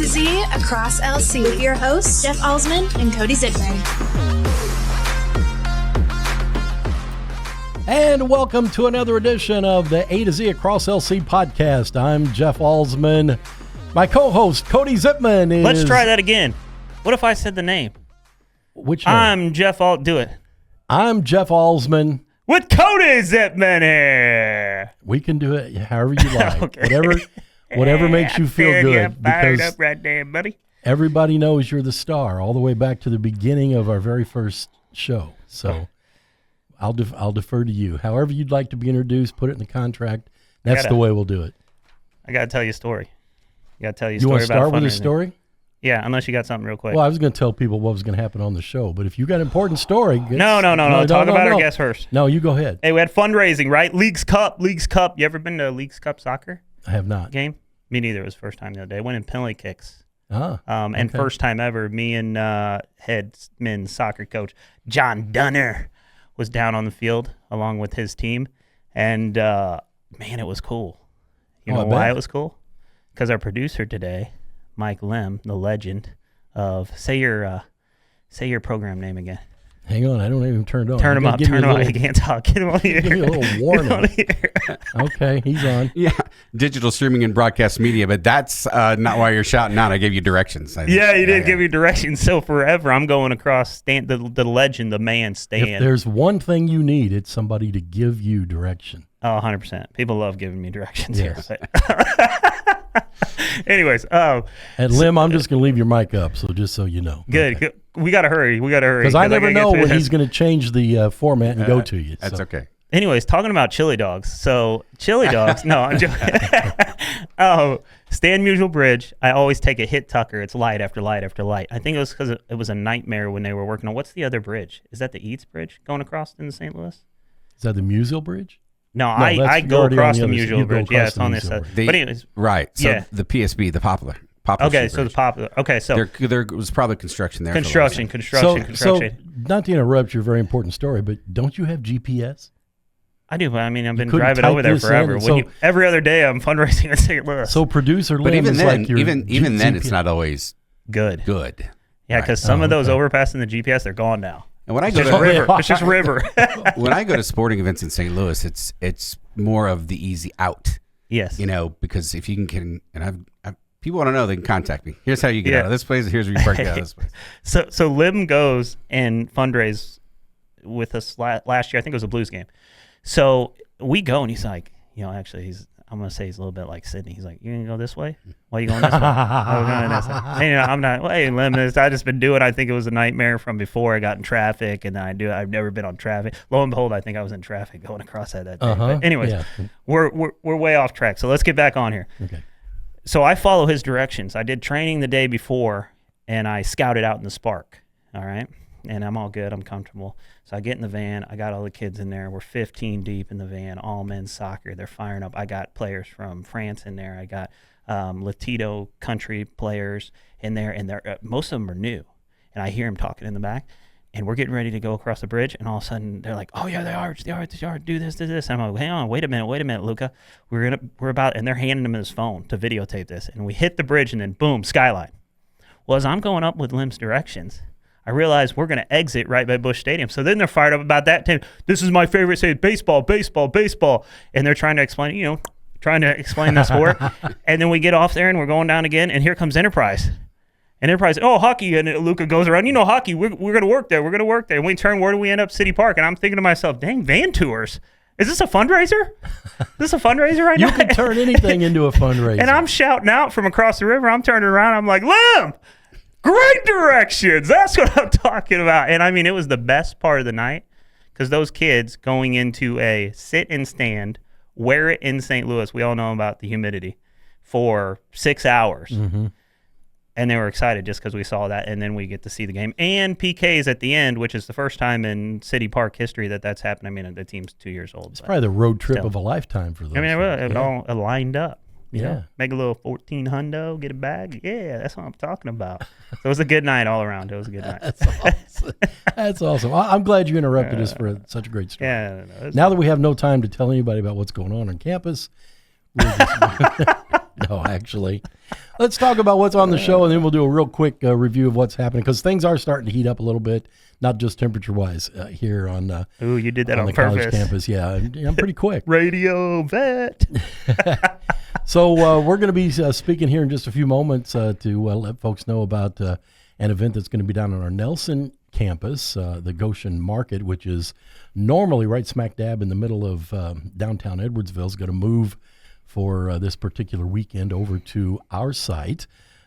to Z across LC with your hosts, Jeff Alsman and Cody Zittman. And welcome to another edition of the A to Z Across LC podcast. I'm Jeff Alsman. My co-host, Cody Zittman, is... Let's try that again. What if I said the name? Which name? I'm Jeff Do it. I'm Jeff Alsman. With Cody Zittman here. We can do it however you like. Okay. Whatever makes you feel good. Fired Because up right there, buddy. everybody knows you're the star all the way back to the beginning of our very first show. So I'll defer to you. However you'd like to be introduced, put it in the contract. That's the way we'll do it. I got to tell you a story. You want to start with a story? Yeah, unless you got something real quick. Well, I was going to tell people what was going to happen on the show, but if you got an important story... No. Talk about our guest first. No, you go ahead. Hey, we had fundraising, right? Leagues Cup. You ever been to Leagues Cup soccer? I have not. Game? Me neither. It was the first time the other day. I went in penalty kicks. And First time ever, me and head men's soccer coach John Dunner was down on the field along with his team, and man, it was cool. You know why it was cool? Because our producer today, Mike Lem, the legend of say your program name again. Hang on, I don't even turn it on. Turn him up. He can't talk. Get him on here. Give me a little warning. Okay, he's on. Yeah, digital streaming and broadcast media, but that's not why you're shouting out. I gave you directions. You did give me directions. So forever, I'm going across Stan, the legend, the man, Stan. If there's one thing you need, it's somebody to give you direction. Oh, 100%. People love giving me directions yes. here. Anyways. And Lim, I'm just going to leave your mic up, so just so you know. Good. Okay. We got to hurry. Because I never know when he's going to change the format and go to you. That's okay. Anyways, talking about chili dogs. So chili dogs. No, I'm joking. Stan Musial Bridge. I always take a hit tucker. It's light after light after light. I think it was because it was a nightmare when they were working on. What's the other bridge? Is that the Eads Bridge going across into St. Louis? Is that the Musial Bridge? No, I go across the Musial Bridge. Yeah, it's on this side. But anyways, right. So the PSB, the Poplar. Okay, so the Poplar. Okay, so there was probably construction there. Construction. So, not to interrupt your very important story, but don't you have GPS? I do, but I mean, I've been driving over there forever. Every other day, I'm fundraising in St. Louis. So producer Lim, but even then, like your even then, it's not always good. Yeah, because right. some of those overpassing the GPS, they're gone now. And when I go to river, it's just river. When I go to sporting events in St. Louis, it's more of the easy out. Yes, because if you can get in, and I've people want to know, they can contact me. Here's how you get out of this place. Here's where you park out of this place. So Lim goes and fundraise with us last year. I think it was a Blues game. So we go, and he's like, actually, I'm going to say he's a little bit like Sydney. He's like, you going to go this way? Why are you going this way? I'm going this way. And, I'm not, hey, Lim, I just been doing, I think it was a nightmare from before I got in traffic, and then I've never been on traffic. Lo and behold, I think I was in traffic going across that day. But anyways, we're way off track. So let's get back on here. Okay. So I follow his directions. I did training the day before, and I scouted out in the Spark, all right? And I'm all good. I'm comfortable. So I get in the van. I got all the kids in there. We're 15 deep in the van, all men's soccer. They're firing up. I got players from France in there. I got Latino country players in there, and most of them are new. And I hear them talking in the back, and we're getting ready to go across the bridge, and all of a sudden they're like, oh, yeah, they are, do this. And I'm like, hang on, wait a minute, Luca. We're about, and they're handing him his phone to videotape this. And we hit the bridge, and then boom, skyline. Well, as I'm going up with Lim's directions, I realized we're going to exit right by Busch Stadium. So then they're fired up about that. This is my favorite, say baseball. And they're trying to explain, the sport. And then we get off there and we're going down again. And here comes Enterprise. And Enterprise, hockey. And Luca goes around, hockey, we're going to work there. And we turn, where do we end up? City Park. And I'm thinking to myself, dang, van tours. Is this a fundraiser? Is this a fundraiser right now? You can turn anything into a fundraiser. And I'm shouting out from across the river. I'm turning around. I'm like, Lim! Great directions. That's what I'm talking about. And I mean, it was the best part of the night because those kids going into a sit and stand, wear it in St. Louis. We all know about the humidity for 6 hours. Mm-hmm. And they were excited just because we saw that. And then we get to see the game and PKs at the end, which is the first time in City Park history that's happened. I mean, the team's 2 years old. It's probably the road trip of a lifetime for those. I mean, it all lined up. Yeah. Make a little 14 hundo, get a bag. Yeah, that's what I'm talking about. So it was a good night all around. It was a good night. That's awesome. I'm glad you interrupted us for such a great story. Yeah. Now that we have no time to tell anybody about what's going on campus, we're just No, actually. Let's talk about what's on the show, and then we'll do a real quick review of what's happening, because things are starting to heat up a little bit, not just temperature-wise here on Ooh, you did that on the purpose. college campus. Yeah, I'm pretty quick. Radio vet. So we're going to be speaking here in just a few moments to let folks know about an event that's going to be down on our Nelson campus, the Goshen Market, which is normally right smack dab in the middle of downtown Edwardsville, is going to move for this particular weekend over to our site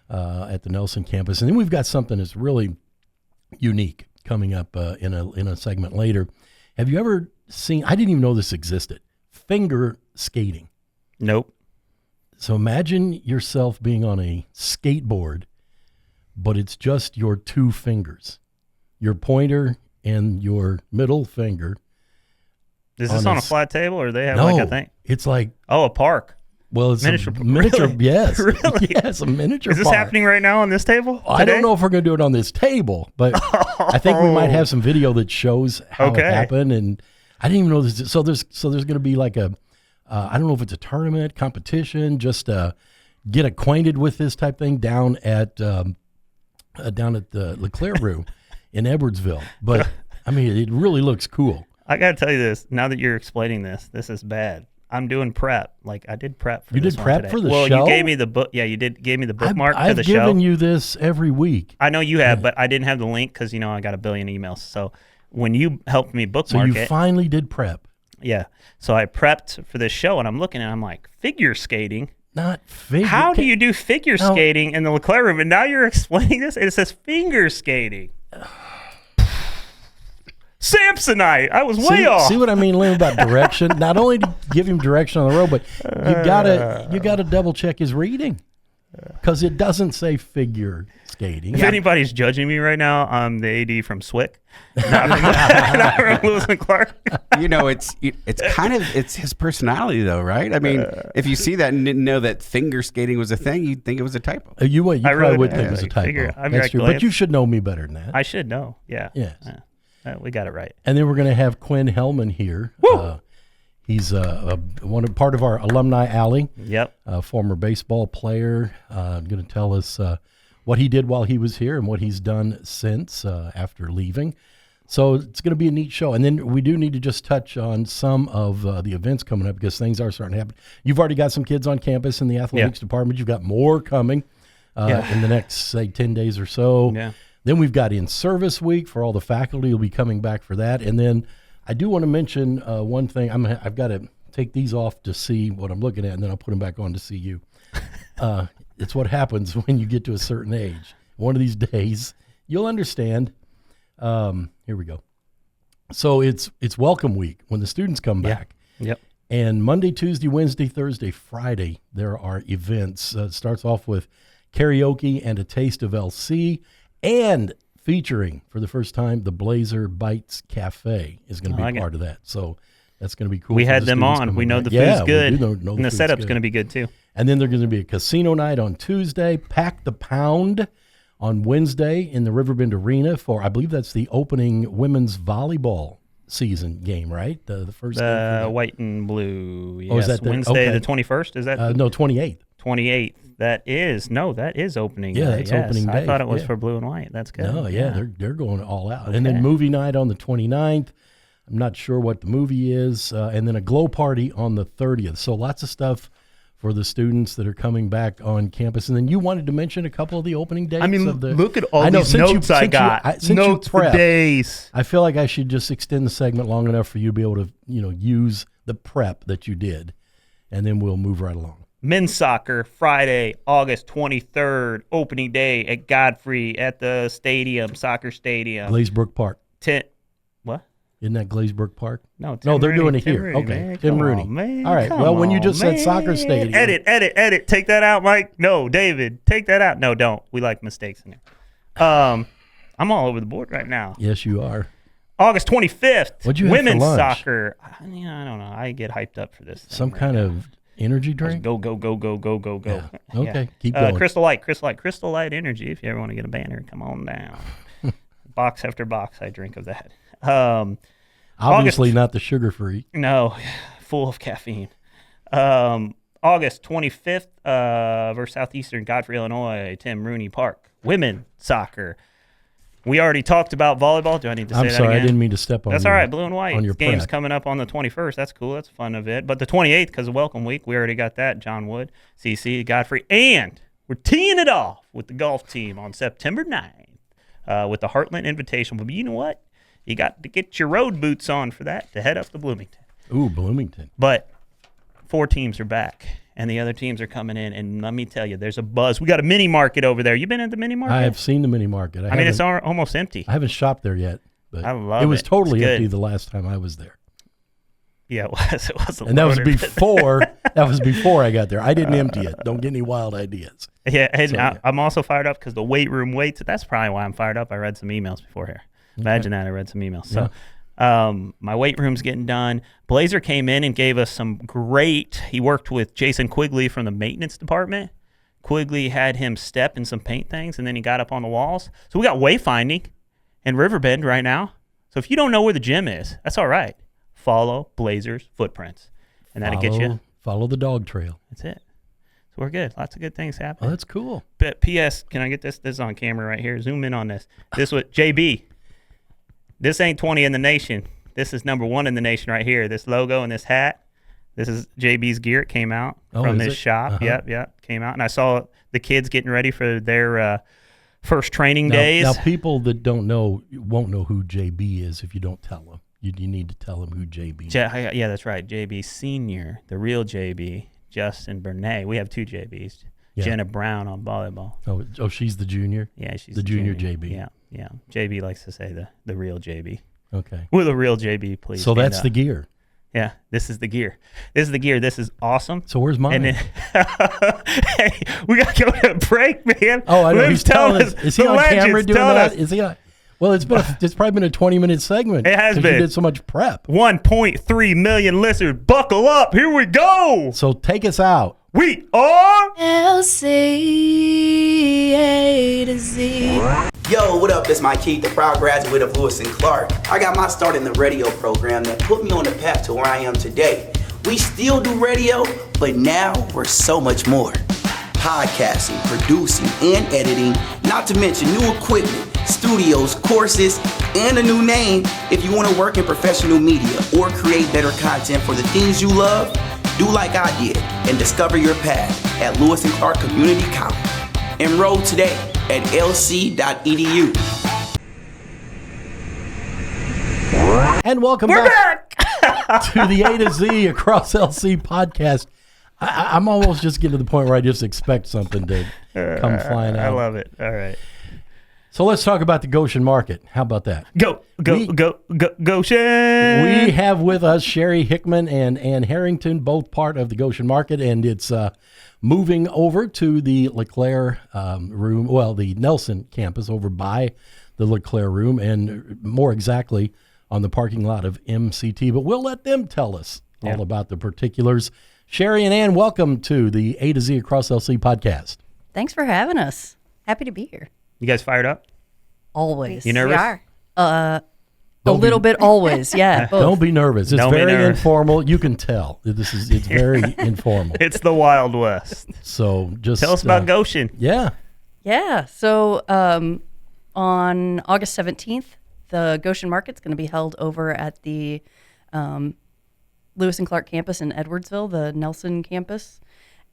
at the Nelson campus. And then we've got something that's really unique coming up in a segment later. Have you ever seen, I didn't even know this existed, finger skating? Nope. So imagine yourself being on a skateboard, but it's just your two fingers, your pointer and your middle finger. Is this on a flat table, or they have no, like a thing? It's like, a park. well, it's Miniature- a miniature, really? yes. Really? Yes, a miniature Is this park. happening right now on this table? I don't know if we're going to do it on this table, but I think we might have some video that shows how it happened. And I didn't even know this. So there's going to be like I don't know if it's a tournament, competition, just get acquainted with this type thing down at the LeClaire Room in Edwardsville. But I mean, it really looks cool. I got to tell you this. Now that you're explaining this is bad. I'm doing prep. Like, I did prep for You this did one prep today. for the well, show? you gave me the book. Yeah, you did. Gave me the bookmark I've to the show. given you this every week. I know you have, but I didn't have the link because, I got a billion emails. So when you helped me So bookmark you it. finally did prep. Yeah. So I prepped for this show, and I'm looking and I'm like, figure skating? Not figure. How do you do figure No. skating in the LeClaire Room? And now you're explaining this, and it says finger skating. Samsonite. I was way off. See what I mean, Lynn, about direction? Not only to give him direction on the road, but you gotta double check his reading, because it doesn't say figure skating. If anybody's judging me right now, I'm the AD from Swick, not from Lewis and Clark. It's his personality though, right? I mean, if you see that and didn't know that finger skating was a thing, you'd think it was a typo. You I probably really would did. think it was a typo. Figure. I'm That's right true. glance. But you should know me better than that. I should know. Yeah. Yes. We got it right. And then we're going to have Quinn Hellmann here. He's part of our Alumni Alley. Yep. Former baseball player. Going to tell us what he did while he was here and what he's done since after leaving. So it's going to be a neat show. And then we do need to just touch on some of the events coming up, because things are starting to happen. You've already got some kids on campus in the athletics department. You've got more coming in the next, say, 10 days or so. Yeah. Then we've got in-service week for all the faculty. Will be coming back for that. And then I do want to mention one thing. I've got to take these off to see what I'm looking at, and then I'll put them back on to see you. It's what happens when you get to a certain age. One of these days, you'll understand. Here we go. So it's welcome week when the students come back. Yep. And Monday, Tuesday, Wednesday, Thursday, Friday, there are events. It starts off with karaoke and a taste of LC. And featuring, for the first time, the Blazer Bites Cafe is going to be part of that. So that's going to be cool. We had them on. We know the food's good. We do know and the food's setup's good. going to be good, too. And then there's going to be a casino night on Tuesday, Pack the Pound on Wednesday in the Riverbend Arena for, I believe that's the opening women's volleyball season game, right? The first game for that. White and blue. Yes. Oh, is that Wednesday okay. the 21st? Is that? No, 28th. 28th. That is opening day. Yeah, that's opening day. I thought it was Yeah. for blue and white. That's good. No, they're going all out. Okay. And then movie night on the 29th. I'm not sure what the movie is. And then a glow party on the 30th. So lots of stuff for the students that are coming back on campus. And then you wanted to mention a couple of the opening dates. I mean, of the, look at all I know, these since you- notes I since you- got. since you Notes for prepped, days. I feel like I should just extend the segment long enough for you to be able to, use the prep that you did. And then we'll move right along. Men's soccer, Friday, August 23rd, opening day at Godfrey at the stadium, soccer stadium. Glazebrook Park. What? Isn't that Glazebrook Park? No, No, they're Rooney, doing it Tim here. Rooney, Okay, man. Tim Come Rooney. on, man. All right, Come well, when you on, just said man. soccer stadium. Edit. Take that out, Mike. No, David, take that out. No, don't. We like mistakes in there. I'm all over the board right now. Yes, you are. August 25th, What'd you have for women's lunch? soccer. I don't know. I get hyped up for this. Some kind of energy drink? Go. Yeah. Okay, keep going. Crystal Light Energy. If you ever want to get a banner, come on down. Box after box, I drink of that. Obviously not the sugar-free. No, full of caffeine. August August 25th versus Southeastern Godfrey, Illinois, Tim Rooney Park. Women soccer. We already talked about volleyball. Do I need to say that again? I'm sorry, I didn't mean to step on That's your, all right, blue and white. on your Game's prep. coming up on the 21st. That's cool. That's a fun event. But the 28th, because of Welcome Week, we already got that. John Wood, CC, Godfrey. And we're teeing it off with the golf team on September 9th with the Heartland Invitational. But you know what? You got to get your road boots on for that to head up to Bloomington. Ooh, Bloomington. But 4 teams are back, and the other teams are coming in. And let me tell you, there's a buzz. We got a mini market over there. You been at the mini market? I have seen the mini market. I mean, it's almost empty. I haven't shopped there yet, but I love it was it. totally It's empty good. the last time I was there. Yeah, it was. It was. And that was before I got there. I didn't empty it. Don't get any wild ideas. Yeah, and So, yeah. I'm also fired up because the weight room waits. That's probably why I'm fired up. I read some emails before here. Imagine that. I read some emails. So my weight room's getting done. Blazer came in and gave us some great, he worked with Jason Quigley from the maintenance department. Quigley had him step in some paint things, and then he got up on the walls. So we got wayfinding in Riverbend right now. So if you don't know where the gym is, that's all right. Follow Blazer's footprints, and that'll get you. Follow the dog trail. That's it. So we're good. Lots of good things Oh, happening. that's cool. But P.S. Can I get this? This is on camera right here. Zoom in on this. This was JB. This ain't 20 in the nation. This is number 1 in the nation right here. This logo and this hat. This is JB's gear. It came out from is his it? shop. Yep. Came out. And I saw the kids getting ready for their first training days. Now, people that don't know won't know who JB is if you don't tell them. You need to tell them who JB is. Yeah, that's right. JB Senior, the real JB, Justin Bernay. We have 2 JBs. Yeah. Jenna Brown on volleyball. Oh, she's the junior? Yeah, she's the junior JB. Yeah. JB likes to say the real JB. Okay. Will the real JB please? So stand that's up? the gear. Yeah, this is the gear. This is awesome. So where's mine? And then, hey, we got to go to a break, man. Oh, I know. Liv's He's telling us. us Is he the on camera legends doing telling that? us Is he on? Well, it's probably been a 20-minute segment. It has 'cause been. You did so much prep. 1.3 million listeners. Buckle up. Here we go. So take us out. We are. LC A to Z. Yo, what up? It's Mike Keith, the proud graduate of Lewis and Clark. I got my start in the radio program that put me on the path to where I am today. We still do radio, but now we're so much more. Podcasting, producing, and editing, not to mention new equipment, studios, courses, and a new name. If you want to work in professional media or create better content for the things you love, do like I did and discover your path at Lewis and Clark Community College. Enroll today at lc.edu. And welcome back to the A to Z Across LC podcast. I'm almost just getting to the point where I just expect something to come flying out. I love it. All right. So let's talk about the Goshen Market. How about that? Go, Goshen. We have with us Sherrie, Hickman, and Ann Herrington, both part of the Goshen Market, and it's moving over to the LeClaire room, well, the Nelson campus over by the LeClaire room, and more exactly on the parking lot of MCT. But we'll let them tell us all about the particulars. Sherrie and Ann, welcome to the A to Z Across LC podcast. Thanks for having us. Happy to be here. You guys fired up? Always. You nervous? We are. A Don't little be- bit always, yeah. Both. Don't be nervous. It's Don't be very nervous. informal. You can tell. It's very informal. It's the Wild West. So just Tell us about Goshen. Yeah. Yeah. So on August 17th, the Goshen Market's going to be held over at the Lewis and Clark campus in Edwardsville, the Nelson campus.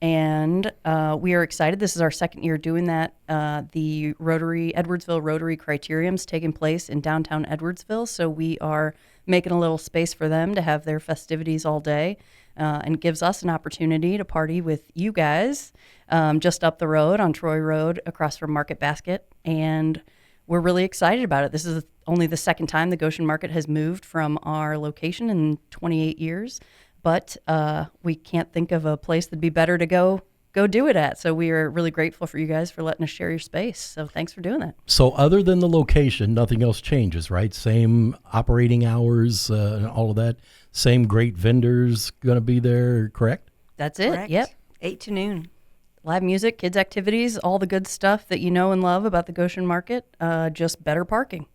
And we are excited. This is our second year doing that. The Edwardsville Rotary Criterium's taking place in downtown Edwardsville. So we are making a little space for them to have their festivities all day, and gives us an opportunity to party with you guys just up the road on Troy Road across from Market Basket. And we're really excited about it. This is only the second time the Goshen Market has moved from our location in 28 years. But we can't think of a place that'd be better to go do it at. So we are really grateful for you guys for letting us share your space. So thanks for doing that. So other than the location, nothing else changes, right? Same operating hours, and all of that. Same great vendors going to be there, correct? That's it. Correct. Yep. 8 to noon. Live music, kids activities, all the good stuff that you know and love about the Goshen Market. Just better parking.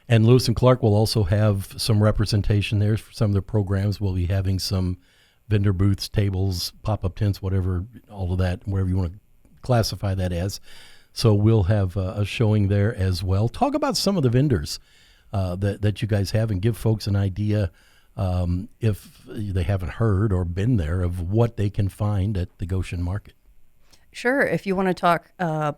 And Lewis and Clark will also have some representation there for some of their programs. We'll be having some vendor booths, tables, pop-up tents, whatever, all of that, wherever you want to classify that as. So we'll have a showing there as well. Talk about some of the vendors that you guys have and give folks an idea, if they haven't heard or been there, of what they can find at the Goshen Market. Sure. If you want to talk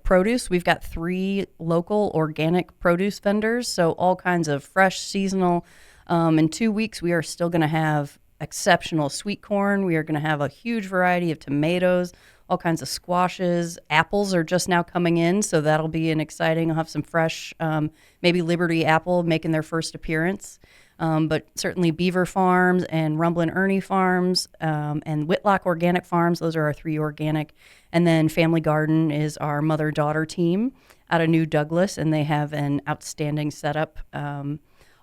produce, we've got 3 local organic produce vendors. So all kinds of fresh, seasonal. In 2 weeks, we are still going to have exceptional sweet corn. We are going to have a huge variety of tomatoes, all kinds of squashes. Apples are just now coming in, so that'll be an exciting. I'll have some fresh, maybe Liberty apple making their first appearance. But certainly Beaver Farms and Rumblin' Ernie Farms and Whitlock Organic Farms. Those are our 3 organic. And then Family Garden is our mother-daughter team out of New Douglas, and they have an outstanding setup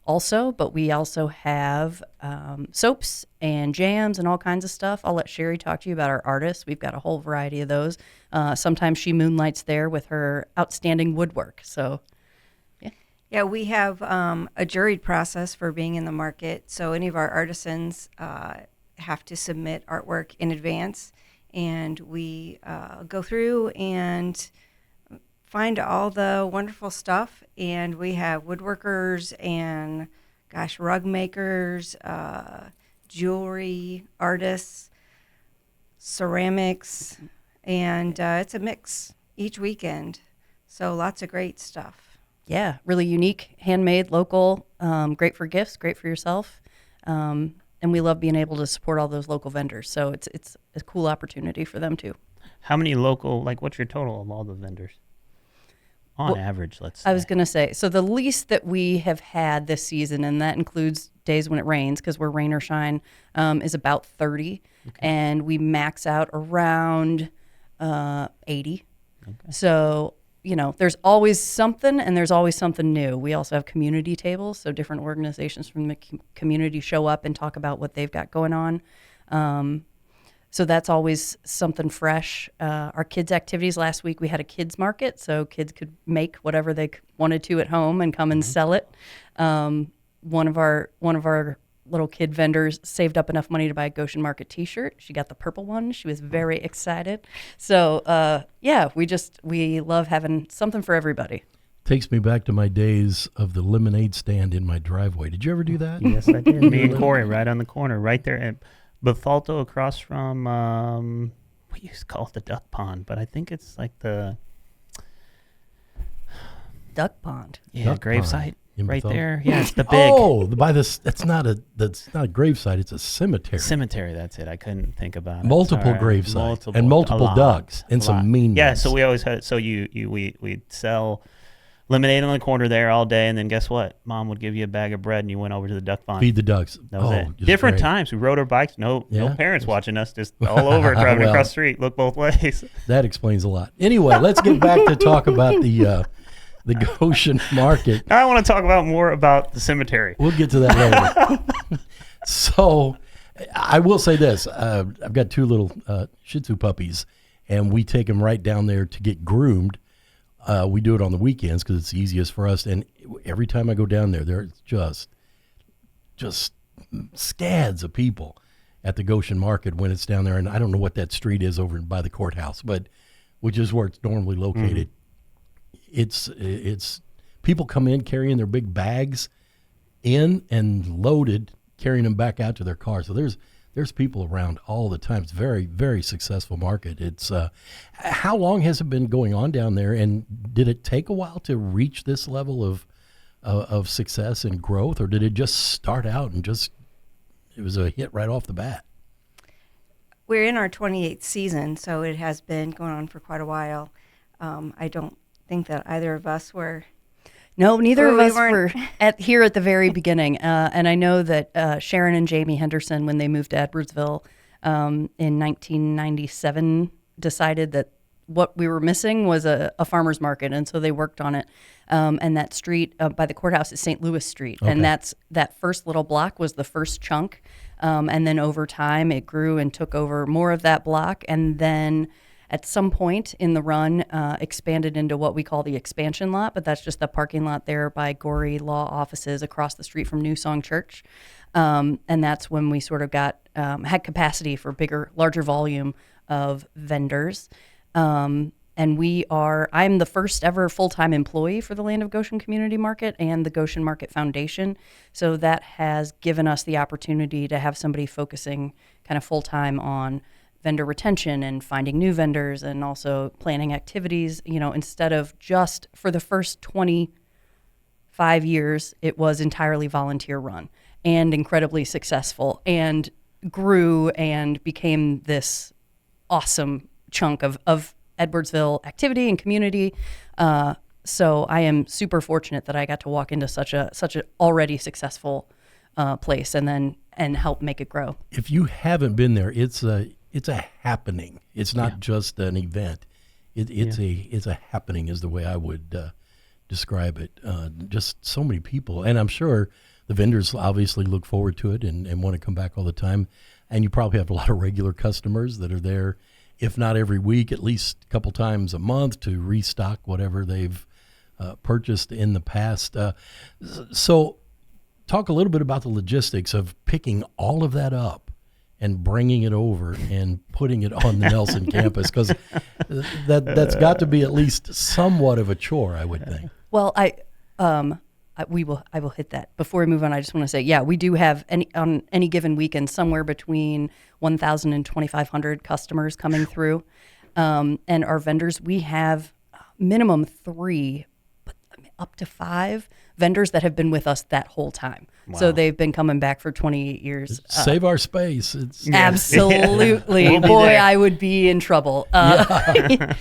also. But we also have soaps and jams and all kinds of stuff. I'll let Sherrie talk to you about our artists. We've got a whole variety of those. Sometimes she moonlights there with her outstanding woodwork. So yeah, we have a juried process for being in the market. So any of our artisans have to submit artwork in advance, and we go through and find all the wonderful stuff. And we have woodworkers and, rug makers, jewelry artists, ceramics, and it's a mix each weekend. So lots of great stuff. yeah, really unique, handmade, local, great for gifts, great for yourself. And we love being able to support all those local vendors. So it's a cool opportunity for them too. How many local, what's your total of all the vendors? On average, let's say. I was going to say, so the least that we have had this season, and that includes days when it rains because we're rain or shine, is about 30. Okay. And we max out around 80. Okay. So, there's always something, and there's always something new. We also have community tables, so different organizations from the community show up and talk about what they've got going on. So that's always something fresh. Our kids' activities, last week we had a kids' market, so kids could make whatever they wanted to at home and come and sell it. One of our little kid vendors saved up enough money to buy a Goshen Market T-shirt. She got the purple one. She was very excited. So we love having something for everybody. Takes me back to my days of the lemonade stand in my driveway. Did you ever do that? Yes, I did. Me and Corey right on the corner, right there at Bethalto, across from we used to call it the duck pond, but I think it's like the Duck pond. Yeah, Duck gravesite pond right Bethalto. there. Yeah, it's the big that's not a gravesite. It's a cemetery. cemetery. That's it. I couldn't think about it. Multiple Sorry. gravesites and multiple ducks and some mean Yeah, ones. so we always had. So we'd sell lemonade on the corner there all day, and then guess what? Mom would give you a bag of bread, and you went over to the duck pond. Feed the ducks. That was it. just Different great. times. We rode our bikes. No Yeah. parents watching us. Just all over driving Well, across the street. Look both ways. That explains a lot. Anyway, let's get back to talk about the Goshen Market. Now I want to talk more about the cemetery. We'll get to that later. So I will say this. I've got 2 little Shih Tzu puppies, and we take them right down there to get groomed. We do it on the weekends because it's easiest for us. And every time I go down there, there's just scads of people at the Goshen Market when it's down there. And I don't know what that street is over by the courthouse, but which is where it's normally located. Mm-hmm. It's people come in carrying their big bags in and loaded, carrying them back out to their car. So there's people around all the time. It's very, very successful market. It's how long has it been going on down there, and did it take a while to reach this level of success and growth, or did it just start out and it was a hit right off the bat? We're in our 28th season, so it has been going on for quite a while. I don't think that either of us were. No, neither of we us weren't. were here at the very beginning. And I know that Sharon and Jamie Henderson, when they moved to Edwardsville in 1997, decided that what we were missing was a farmer's market. And so they worked on it. And that street by the courthouse is St. Louis Street. Okay. And that first little block was the first chunk. And then over time, it grew and took over more of that block. And then at some point in the run, expanded into what we call the expansion lot, but that's just the parking lot there by Gorey Law Offices across the street from New Song Church. And that's when we sort of got had capacity for larger volume of vendors. And I'm the first ever full-time employee for the Land of Goshen Community Market and the Goshen Market Foundation. So that has given us the opportunity to have somebody focusing kind of full-time on vendor retention and finding new vendors and also planning activities, instead of just for the first 25 years, it was entirely volunteer run and incredibly successful and grew and became this awesome chunk of Edwardsville activity and community. So I am super fortunate that I got to walk into such a already successful place and help make it grow. If you haven't been there, it's a happening. It's not just an event. It's a happening is the way I would describe it. Just so many people, and I'm sure the vendors obviously look forward to it and want to come back all the time. And you probably have a lot of regular customers that are there, if not every week, at least a couple times a month to restock whatever they've purchased in the past. So talk a little bit about the logistics of picking all of that up and bringing it over and putting it on the Nelson campus, because that's got to be at least somewhat of a chore, I would think. Well, I will hit that. Before we move on, I just want to say, we do have on any given weekend somewhere between 1,000 and 2,500 customers coming through. And our vendors, we have minimum 3, but up to 5 vendors that have been with us that whole time. Wow. So they've been coming back for 28 years. Save our space. Absolutely. We'll Boy, I would be in trouble. And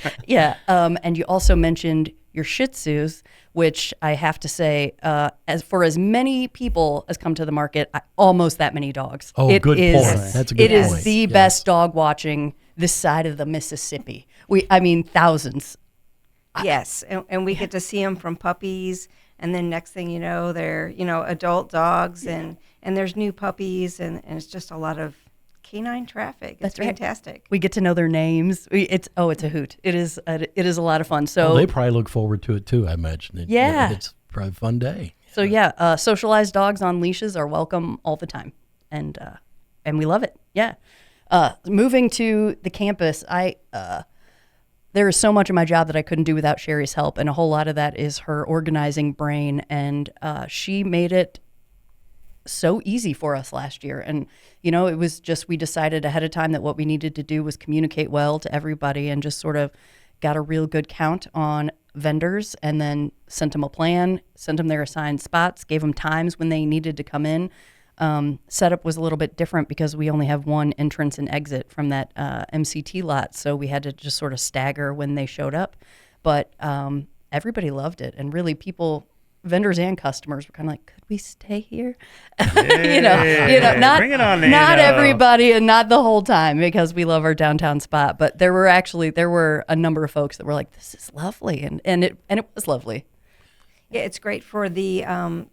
you also mentioned your Shih Tzus, which I have to say, as many people as come to the market, almost that many dogs. Oh, good point. That's a good point. It is the best dog watching this side of the Mississippi. Thousands. Yes, and we get to see them from puppies, and then next thing you know, they're adult dogs, and there's new puppies, and it's just a lot of canine traffic. It's fantastic. Right. We get to know their names. It's a hoot. It is a lot of fun. So they probably look forward to it too, I imagine. It's probably a fun day. So socialized dogs on leashes are welcome all the time, and we love it. Yeah. Moving to the campus, there is so much of my job that I couldn't do without Sherrie's help, and a whole lot of that is her organizing brain, and she made it so easy for us last year. And, it was just, we decided ahead of time that what we needed to do was communicate well to everybody and just sort of got a real good count on vendors and then sent them a plan, sent them their assigned spots, gave them times when they needed to come in. Setup was a little bit different because we only have one entrance and exit from that MCT lot. So we had to just sort of stagger when they showed up. But everybody loved it. And really vendors and customers were kind of like, could we stay here? Not, bring it on, not everybody and not the whole time, because we love our downtown spot. But there were a number of folks that were like, this is lovely. And it was lovely. Yeah, it's great for the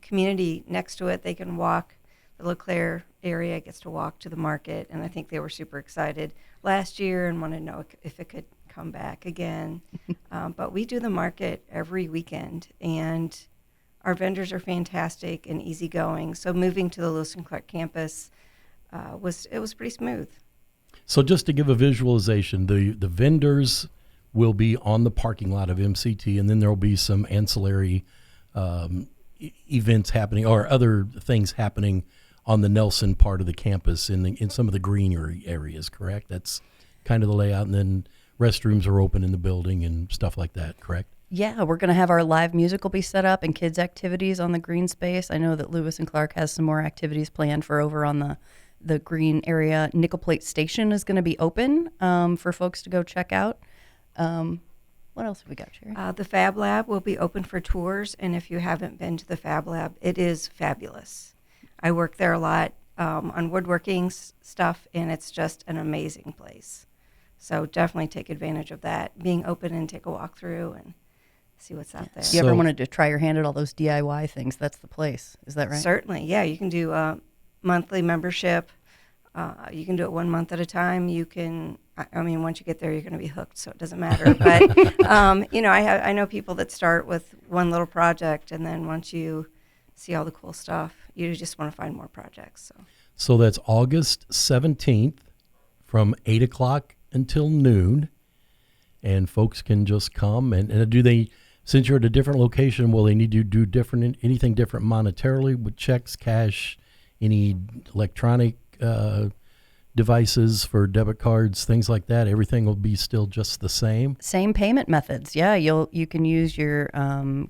community next to it. They can walk. The LeClaire area gets to walk to the market, and I think they were super excited last year and want to know if it could come back again. But we do the market every weekend, and our vendors are fantastic and easygoing. So moving to the Lewis and Clark campus was pretty smooth. So just to give a visualization, the vendors will be on the parking lot of MCT, and then there will be some ancillary events happening or other things happening on the Nelson part of the campus in some of the green areas, correct? That's kind of the layout, and then restrooms are open in the building and stuff like that, correct? Yeah, we're going to have our live music will be set up and kids activities on the green space. I know that Lewis and Clark has some more activities planned for over on the green area. Nickel Plate Station is going to be open for folks to go check out. What else have we got, Sherrie? The Fab Lab will be open for tours, and if you haven't been to the Fab Lab, it is fabulous. I work there a lot on woodworking stuff, and it's just an amazing place. So definitely take advantage of that, being open and take a walk through and see what's out there. If you ever wanted to try your hand at all those DIY things, that's the place. Is that right? Certainly, yeah. You can do a monthly membership. You can do it 1 month at a time. You can, once you get there, you're going to be hooked, so it doesn't matter. But, I know people that start with one little project, and then once you see all the cool stuff, you just want to find more projects. So that's August 17th from 8 o'clock until noon. And folks can just come. And do they, since you're at a different location, will they need to do anything different monetarily with checks, cash, any electronic devices for debit cards, things like that? Everything will be still just the same? Same payment methods. Yeah, you can use your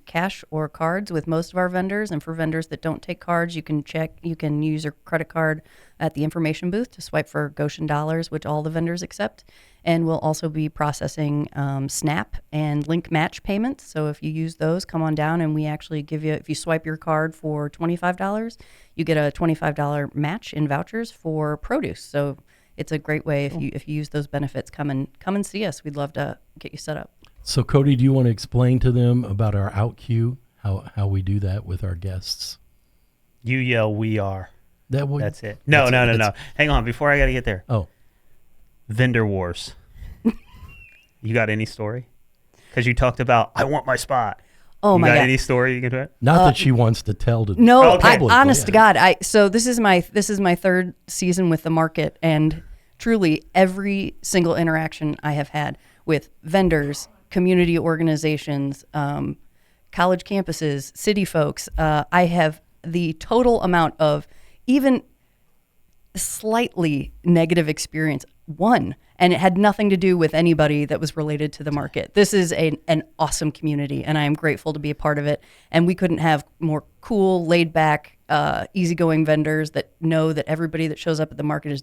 cash or cards with most of our vendors, and for vendors that don't take cards, you can use your credit card at the information booth to swipe for Goshen dollars, which all the vendors accept. And we'll also be processing Snap and Link Match payments. So if you use those, come on down, and we actually give you, if you swipe your card for $25, you get a $25 match in vouchers for produce. So it's a great way if you use those benefits. Come and see us. We'd love to get you set up. So Cody, do you want to explain to them about our out queue, how we do that with our guests? You yell, "We are." That's it. No. Hang on, before I got to get there. Oh. Vendor wars. You got any story? Because you talked about, I want my spot. Oh, you my got God. any story you can do it? Not that she wants to tell to No, Okay. honest to God, so this is my third season with the market, and truly every single interaction I have had with vendors, community organizations, college campuses, city folks, I have the total amount of even slightly negative experience, one, and it had nothing to do with anybody that was related to the market. This is an awesome community, and I am grateful to be a part of it. And we couldn't have more cool, laid-back, easygoing vendors that know that everybody that shows up at the market is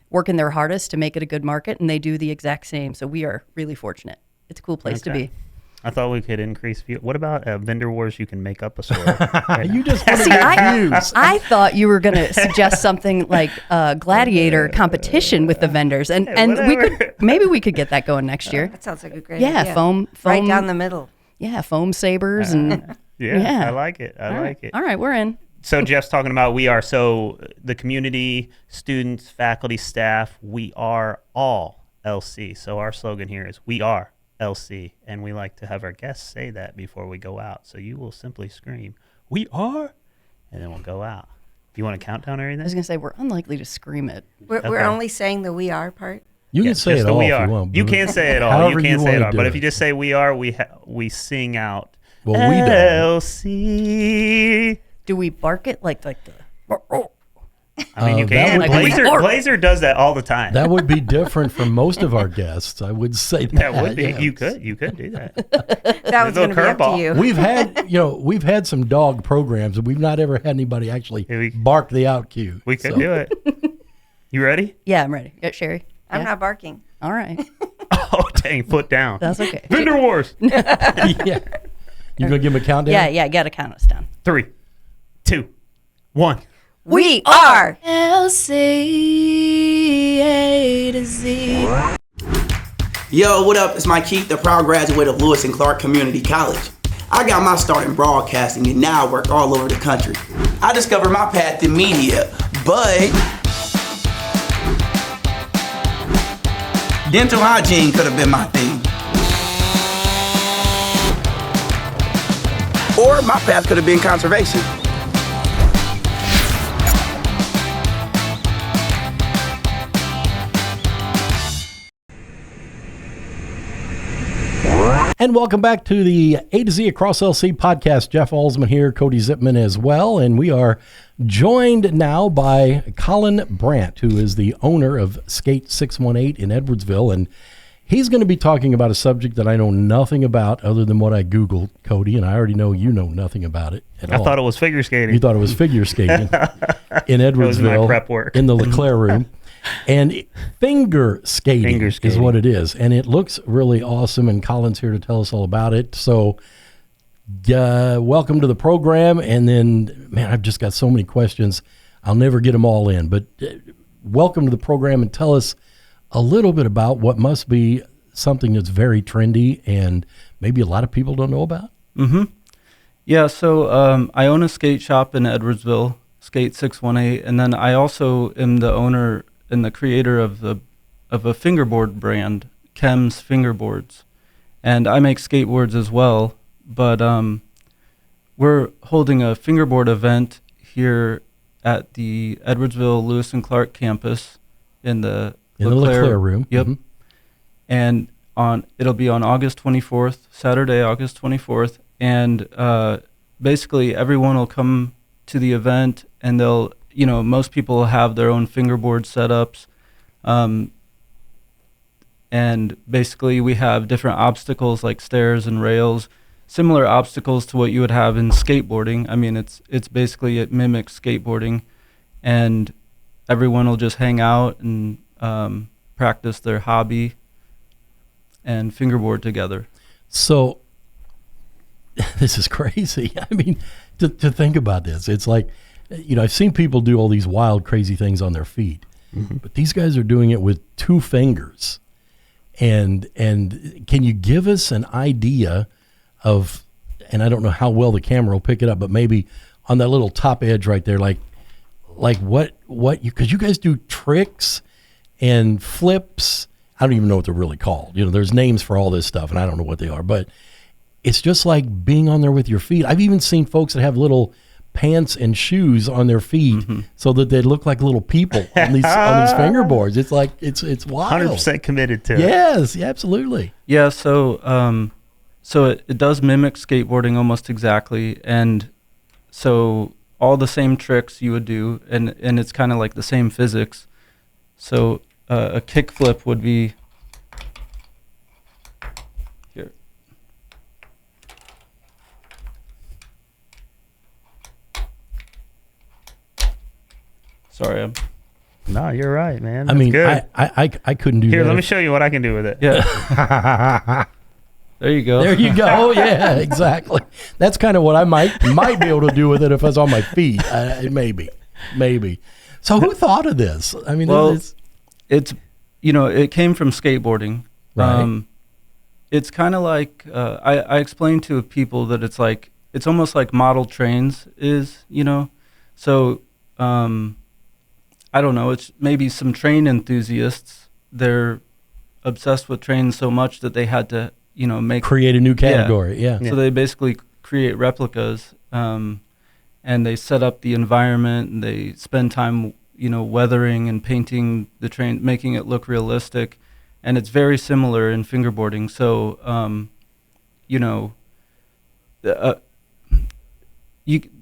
working their hardest to make it a good market, and they do the exact same. So we are really fortunate. It's a cool place to be. I thought we could increase view. What about vendor wars? You can make up a story. You just want to See, get views. I thought you were going to suggest something like gladiator competition with the vendors, and we could get that going next year. That sounds like a great Yeah, idea. foam Right down the middle. Yeah, foam sabers and Yeah, I like it. I like it. All right, we're in. So Jeff's talking about we are. So the community, students, faculty, staff, we are all LC. So our slogan here is we are LC, and we like to have our guests say that before we go out. So you will simply scream, "We are," and then we'll go out. Do you want a countdown or I was anything? going to say we're unlikely to scream it. We're only saying the "we are" part. You can Yes, say just it the all we if are. you want. You but can say it all. however You can say it wanna all. do But if you just say we are, we sing out. Well, we don't. LC. Do we bark it like the? I mean, you that can. would be- Blazer does that all the time. That would be different from most of our guests. I would say that. That would be. yes. You could do that. That was going to be up to curveball. you. We've had some dog programs, and we've not ever had anybody actually Yeah, we- bark the out cue. We could do it. You ready? Yeah, I'm ready. Sherrie. I'm Yeah? not barking. All right, Oh, dang, foot down. that's okay. Vendor wars. Yeah. You gonna give him a countdown? Yeah, got to count us down. 3, 2, 1. We are. LC A2Z. Yo, what up? It's Mike Keith, the proud graduate of Lewis and Clark Community College. I got my start in broadcasting and now I work all over the country. I discovered my path in media, but dental hygiene could have been my thing. Or my path could have been conservation. And welcome back to the A to Z Across LC podcast. Jeff Alsman here, Cody Zipman as well. And we are joined now by Colin Brandt, who is the owner of Skate 618 in Edwardsville. And he's going to be talking about a subject that I know nothing about other than what I Googled, Cody. And I already know you know nothing about it at all. I thought it was figure skating. You thought it was figure skating in Edwardsville. was my prep work. In the LeClaire room. And finger skating is what it is. And it looks really awesome. And Colin's here to tell us all about it. So welcome to the program. And then, man, I've just got so many questions. I'll never get them all in. But welcome to the program and tell us a little bit about what must be something that's very trendy and maybe a lot of people don't know about. Mm-hmm. Yeah, so I own a skate shop in Edwardsville, Skate 618, and then I also am the owner and the creator of a fingerboard brand, Chem's Fingerboards. And I make skateboards as well, but we're holding a fingerboard event here at the Edwardsville Lewis and Clark campus in the LeClaire room. Yep. And it'll be on August 24th, Saturday, August 24th, and basically everyone will come to the event, and they'll, most people have their own fingerboard setups, and basically we have different obstacles like stairs and rails, similar obstacles to what you would have in skateboarding. I mean, it's basically, it mimics skateboarding, and everyone will just hang out and practice their hobby and fingerboard together. So this is crazy. I mean, to think about this, it's like, I've seen people do all these wild, crazy things on their feet, but these guys are doing it with 2 fingers. And can you give us an idea of, and I don't know how well the camera will pick it up, but maybe on that little top edge right there, like what because you guys do tricks and flips. I don't even know what they're really called. There's names for all this stuff, and I don't know what they are, but it's just like being on there with your feet. I've even seen folks that have little pants and shoes on their feet so that they look like little people on these fingerboards. It's like, it's wild. 100% committed to it. Yes, yeah, absolutely. Yeah, so it does mimic skateboarding almost exactly, and so all the same tricks you would do, and it's kind of like the same physics. So a kick flip would be here. Sorry, No, you're right, man. I That's mean, good. I couldn't do that. Here, let me show you what I can do with it. yeah. There you go. There you go. Yeah, exactly. That's kind of what I might be able to do with it if I was on my feet. Maybe. So who thought of this? I mean, well, it's it came from skateboarding. Right. It's kind of like I explained to people that it's almost like model trains is, so I don't know, it's maybe some train enthusiasts, they're obsessed with trains so much that they had to create a new category. Yeah. So they basically create replicas, and they set up the environment, and they spend time weathering and painting the train, making it look realistic. And it's very similar in fingerboarding. So,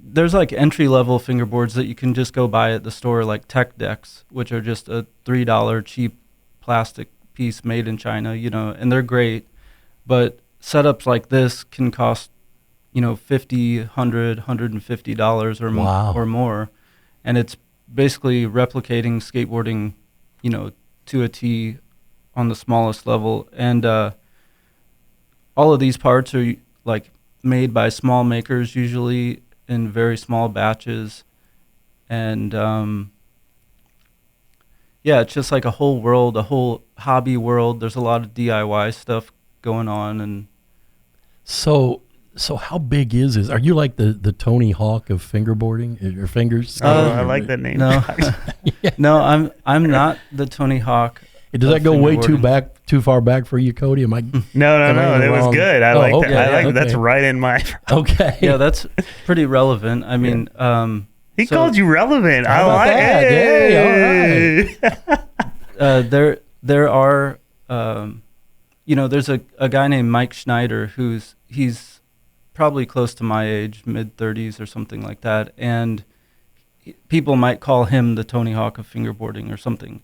there's like entry-level fingerboards that you can just go buy at the store, like tech decks, which are just a $3 cheap plastic piece made in China, and they're great. But setups like this can cost, $50, $100, $150 or more. And it's basically replicating skateboarding, to a T on the smallest level. And all of these parts are like made by small makers, usually in very small batches. And it's just like a whole world, a whole hobby world. There's a lot of DIY stuff going on. And so how big is this? Are you like the Tony Hawk of fingerboarding? Your fingers? I like that name. No, no, I'm not the Tony Hawk. Does that go way too far back for you, Cody? Am I? No. It was good. I like that. I like okay. That's right in my. Okay. Yeah, that's pretty relevant. I mean, he called you relevant. How about that? Hey, all right. There are, there's a guy named Mike Schneider he's probably close to my age, mid-30s or something like that, and people might call him the Tony Hawk of fingerboarding or something.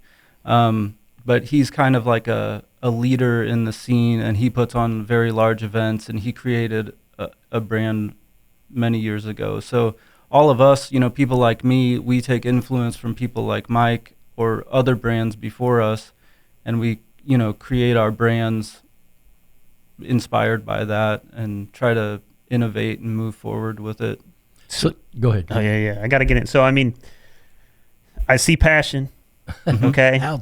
But he's kind of like a leader in the scene, and he puts on very large events, and he created a brand many years ago. So all of us, people like me, we take influence from people like Mike or other brands before us, and we, create our brands inspired by that and try to innovate and move forward with it. So go ahead. Oh yeah. I got to get in. So I mean, I see passion. Okay. I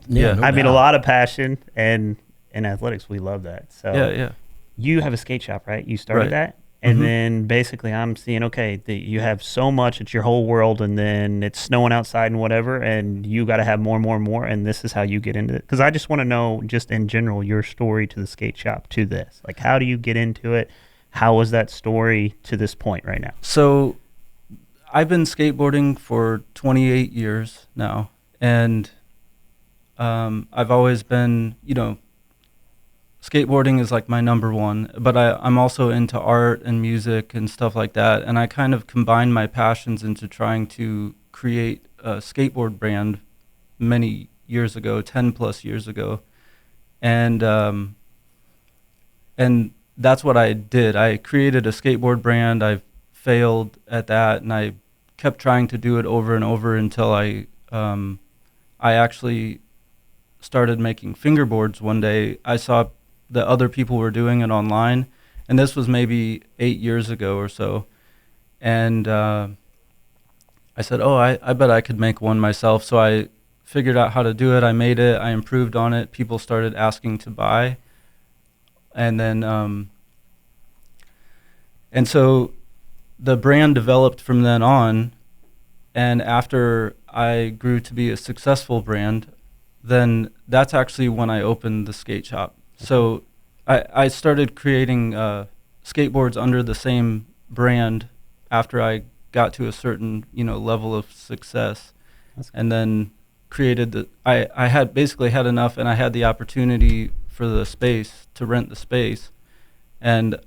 mean, a lot of passion, and in athletics, we love that. So yeah. You have a skate shop, right? You started that, and then basically, I'm seeing you have so much, it's your whole world, and then it's snowing outside and whatever, and you got to have more and more and more, and this is how you get into it. Because I just want to know, just in general, your story to the skate shop to this. Like, how do you get into it? How was that story to this point right now? So I've been skateboarding for 28 years now, and I've always been, skateboarding is like my number one, but I'm also into art and music and stuff like that, and I kind of combined my passions into trying to create a skateboard brand many years ago, 10 plus years ago, and that's what I did. I created a skateboard brand. I failed at that, and I kept trying to do it over and over until I actually started making fingerboards one day. I saw that other people were doing it online, and this was maybe 8 years ago or so. And I said, I bet I could make one myself. So I figured out how to do it. I made it. I improved on it. People started asking to buy. And then, and so the brand developed from then on. And after I grew to be a successful brand, then that's actually when I opened the skate shop. So I started creating skateboards under the same brand after I got to a certain, level of success. And then created I had basically had enough, and I had the opportunity for the space to rent the space. And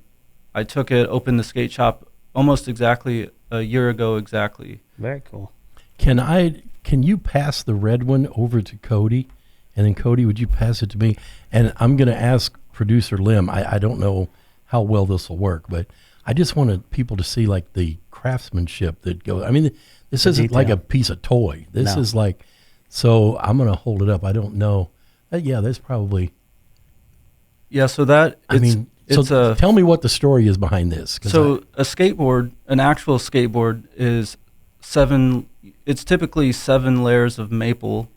I took it, opened the skate shop almost exactly a year ago exactly. Very cool. Can you pass the red one over to Cody? And then Cody, would you pass it to me? And I'm going to ask producer Lim, I don't know how well this will work, but I just wanted people to see like the craftsmanship that goes. I mean, this isn't like a piece of toy. This is like, so I'm going to hold it up. I don't know. Yeah, there's probably. Yeah, so that, tell me what the story is behind this. So a skateboard, an actual skateboard is it's typically 7 layers of maple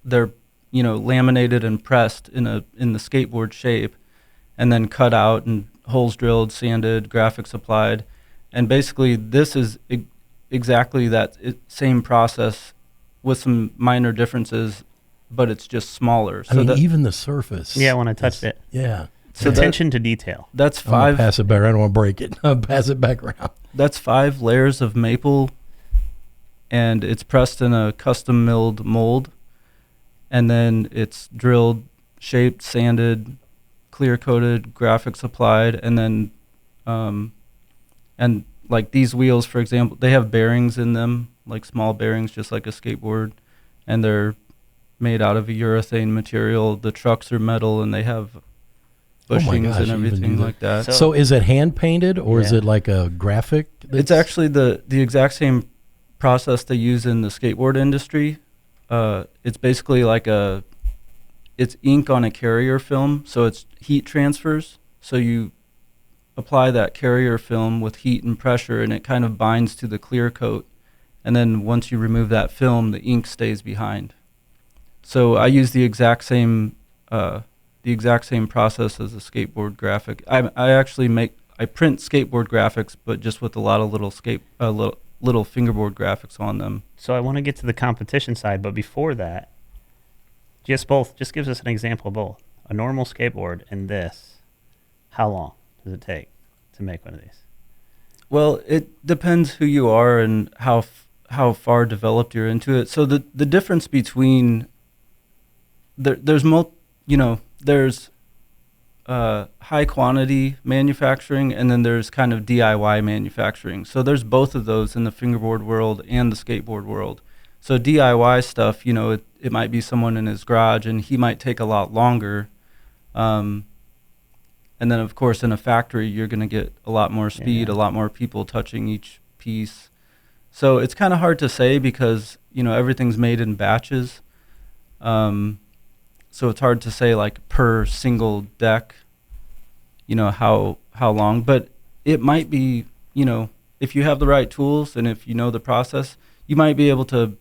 they're laminated and pressed in the skateboard shape, and then cut out and holes drilled, sanded, graphics applied, and basically this is exactly that same process with some minor differences, but it's just smaller. So even the surface. Yeah, when I touched it. Yeah. So attention to detail. That's 5. I'm gonna pass it back. I don't want to break it. I'll pass it back around. That's 5 layers of maple, and it's pressed in a custom milled mold. And then it's drilled, shaped, sanded, clear coated, graphics applied, and then, and like these wheels, for example, they have bearings in them, like small bearings, just like a skateboard, and they're made out of a urethane material. The trucks are metal, and they have bushings and everything like that. So is it hand painted, or is it like a graphic? It's actually the exact same process they use in the skateboard industry. It's basically like it's ink on a carrier film, so it's heat transfers. So you apply that carrier film with heat and pressure, and it kind of binds to the clear coat. And then once you remove that film, the ink stays behind. So I use the exact same process as a skateboard graphic. I print skateboard graphics, but just with a lot of little fingerboard graphics on them. So I want to get to the competition side, but before that, just gives us an example of both. A normal skateboard and this, how long does it take to make one of these? Well, it depends who you are and how far developed you're into it. So the difference between there's high quantity manufacturing, and then there's kind of DIY manufacturing. So there's both of those in the fingerboard world and the skateboard world. So DIY stuff, it might be someone in his garage, and he might take a lot longer. And then, of course, in a factory, you're going to get a lot more speed, a lot more people touching each piece. So it's kind of hard to say because, everything's made in batches. So it's hard to say like per single deck, how long, but it might be, if you have the right tools and if you know the process, you might be able to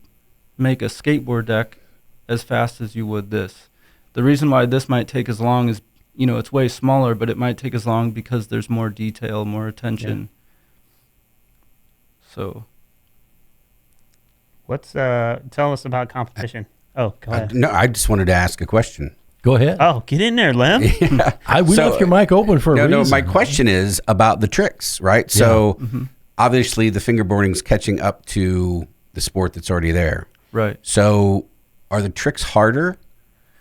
make a skateboard deck as fast as you would this. The reason why this might take as long is, it's way smaller, but it might take as long because there's more detail, more attention. Yeah. So. Tell us about competition. Oh, go ahead. No, I just wanted to ask a question. Go ahead. Oh, get in there, Lim. We left your mic open for a reason. No, my question is about the tricks, right? Yeah. So obviously the fingerboarding's catching up to the sport that's already there. Right. So are the tricks harder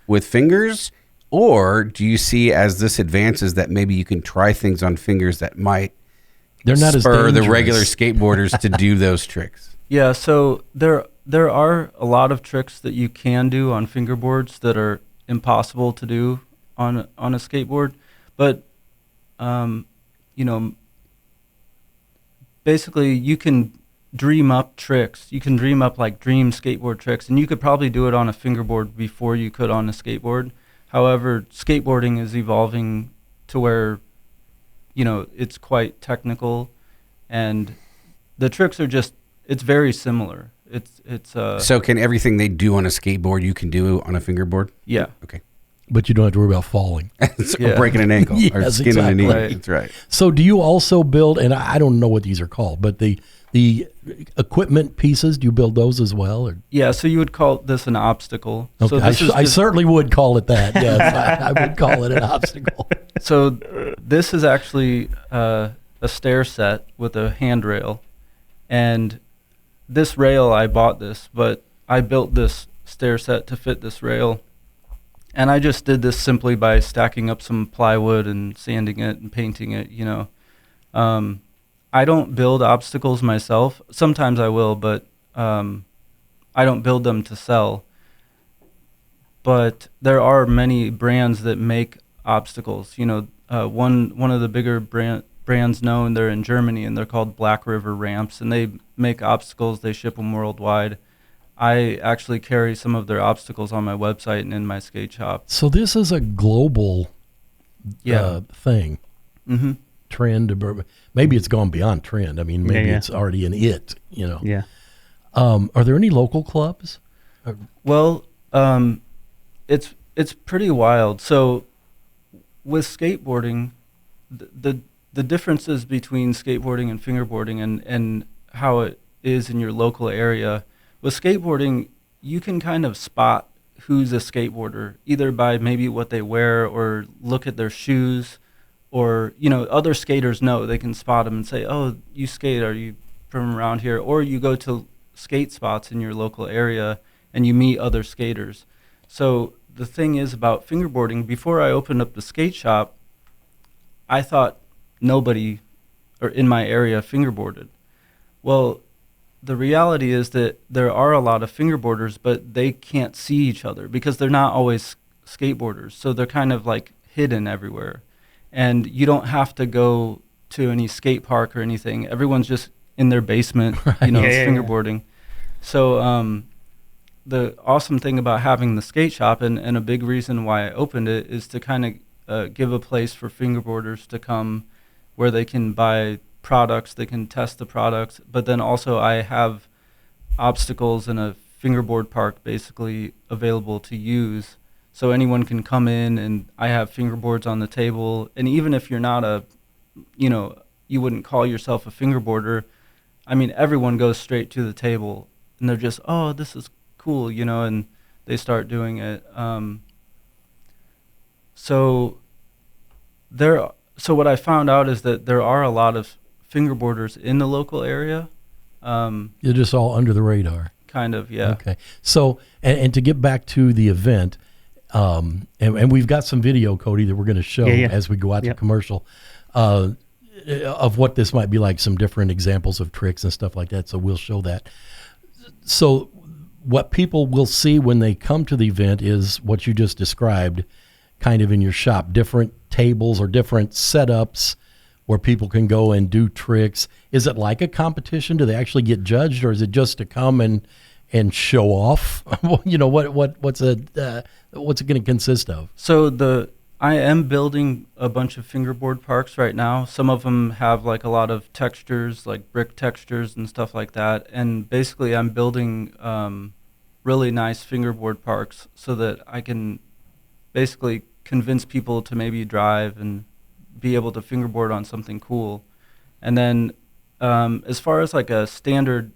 with fingers, or do you see as this advances that maybe you can try things on fingers that might They're not as spur the dangerous. regular skateboarders to do those tricks? Yeah, so there are a lot of tricks that you can do on fingerboards that are impossible to do on a skateboard, but you know, basically you can dream up tricks. You can dream up like dream skateboard tricks, and you could probably do it on a fingerboard before you could on a skateboard. However, skateboarding is evolving to where, you know, it's quite technical, and the tricks are just, it's very similar. It's So can everything they do on a skateboard you can do on a fingerboard? yeah. Okay. But you don't have to worry about falling. Or breaking an ankle or Yes, skinning a knee. exactly. Right. That's right. So do you also build, and I don't know what these are called, but the equipment pieces, do you build those as well? Or? Yeah, so you would call this an obstacle. Okay. So this is I just- certainly would call it that. Yes, I would call it an obstacle. So this is actually a stair set with a handrail, and this rail, I bought this, but I built this stair set to fit this rail, and I just did this simply by stacking up some plywood and sanding it and painting it, you know. I don't build obstacles myself. Sometimes I will, but I don't build them to sell. But there are many brands that make obstacles. You know, one of the bigger brands known, they're in Germany, and they're called Black River Ramps, and they make obstacles. They ship them worldwide. I actually carry some of their obstacles on my website and in my skate shop. So this is a global thing, Mm-hmm. trend. Maybe it's gone beyond trend. I mean, maybe Yeah. it's already an it, you know. Yeah. Are there any local clubs? Well, it's pretty wild. So with skateboarding, the differences between skateboarding and fingerboarding and how it is in your local area. With skateboarding, you can kind of spot who's a skateboarder either by maybe what they wear or look at their shoes, or, you know, other skaters know. They can spot them and say, oh, you skate, are you from around here? Or you go to skate spots in your local area and you meet other skaters. So the thing is about fingerboarding, before I opened up the skate shop, I thought nobody or in my area fingerboarded. Well, the reality is that there are a lot of fingerboarders, but they can't see each other because they're not always skateboarders. So they're kind of like hidden everywhere. And you don't have to go to any skate park or anything. Everyone's just in their basement, you know, Yeah. fingerboarding. So the awesome thing about having the skate shop, and a big reason why I opened it, is to kind of give a place for fingerboarders to come where they can buy products, they can test the products, but then also I have obstacles in a fingerboard park basically available to use. So anyone can come in, and I have fingerboards on the table. And even if you're not a, you know, you wouldn't call yourself a fingerboarder, I mean, everyone goes straight to the table and they're just, oh, this is cool, you know, and they start doing it. So what I found out is that there are a lot of fingerboarders in the local area. You're just all under the radar. Kind of, yeah. Okay. So, and to get back to the event, and we've got some video, Cody, that we're going to show as we go out to commercial, of what this might be like, some different examples of tricks and stuff like that. So we'll show that. So what people will see when they come to the event is what you just described, kind of in your shop, different tables or different setups where people can go and do tricks. Is it like a competition? Do they actually get judged, or is it just to come and show off? You know, what's it going to consist of? So I am building a bunch of fingerboard parks right now. Some of them have like a lot of textures, like brick textures and stuff like that. And basically I'm building really nice fingerboard parks so that I can basically convince people to maybe drive and be able to fingerboard on something cool. And then as far as like a standard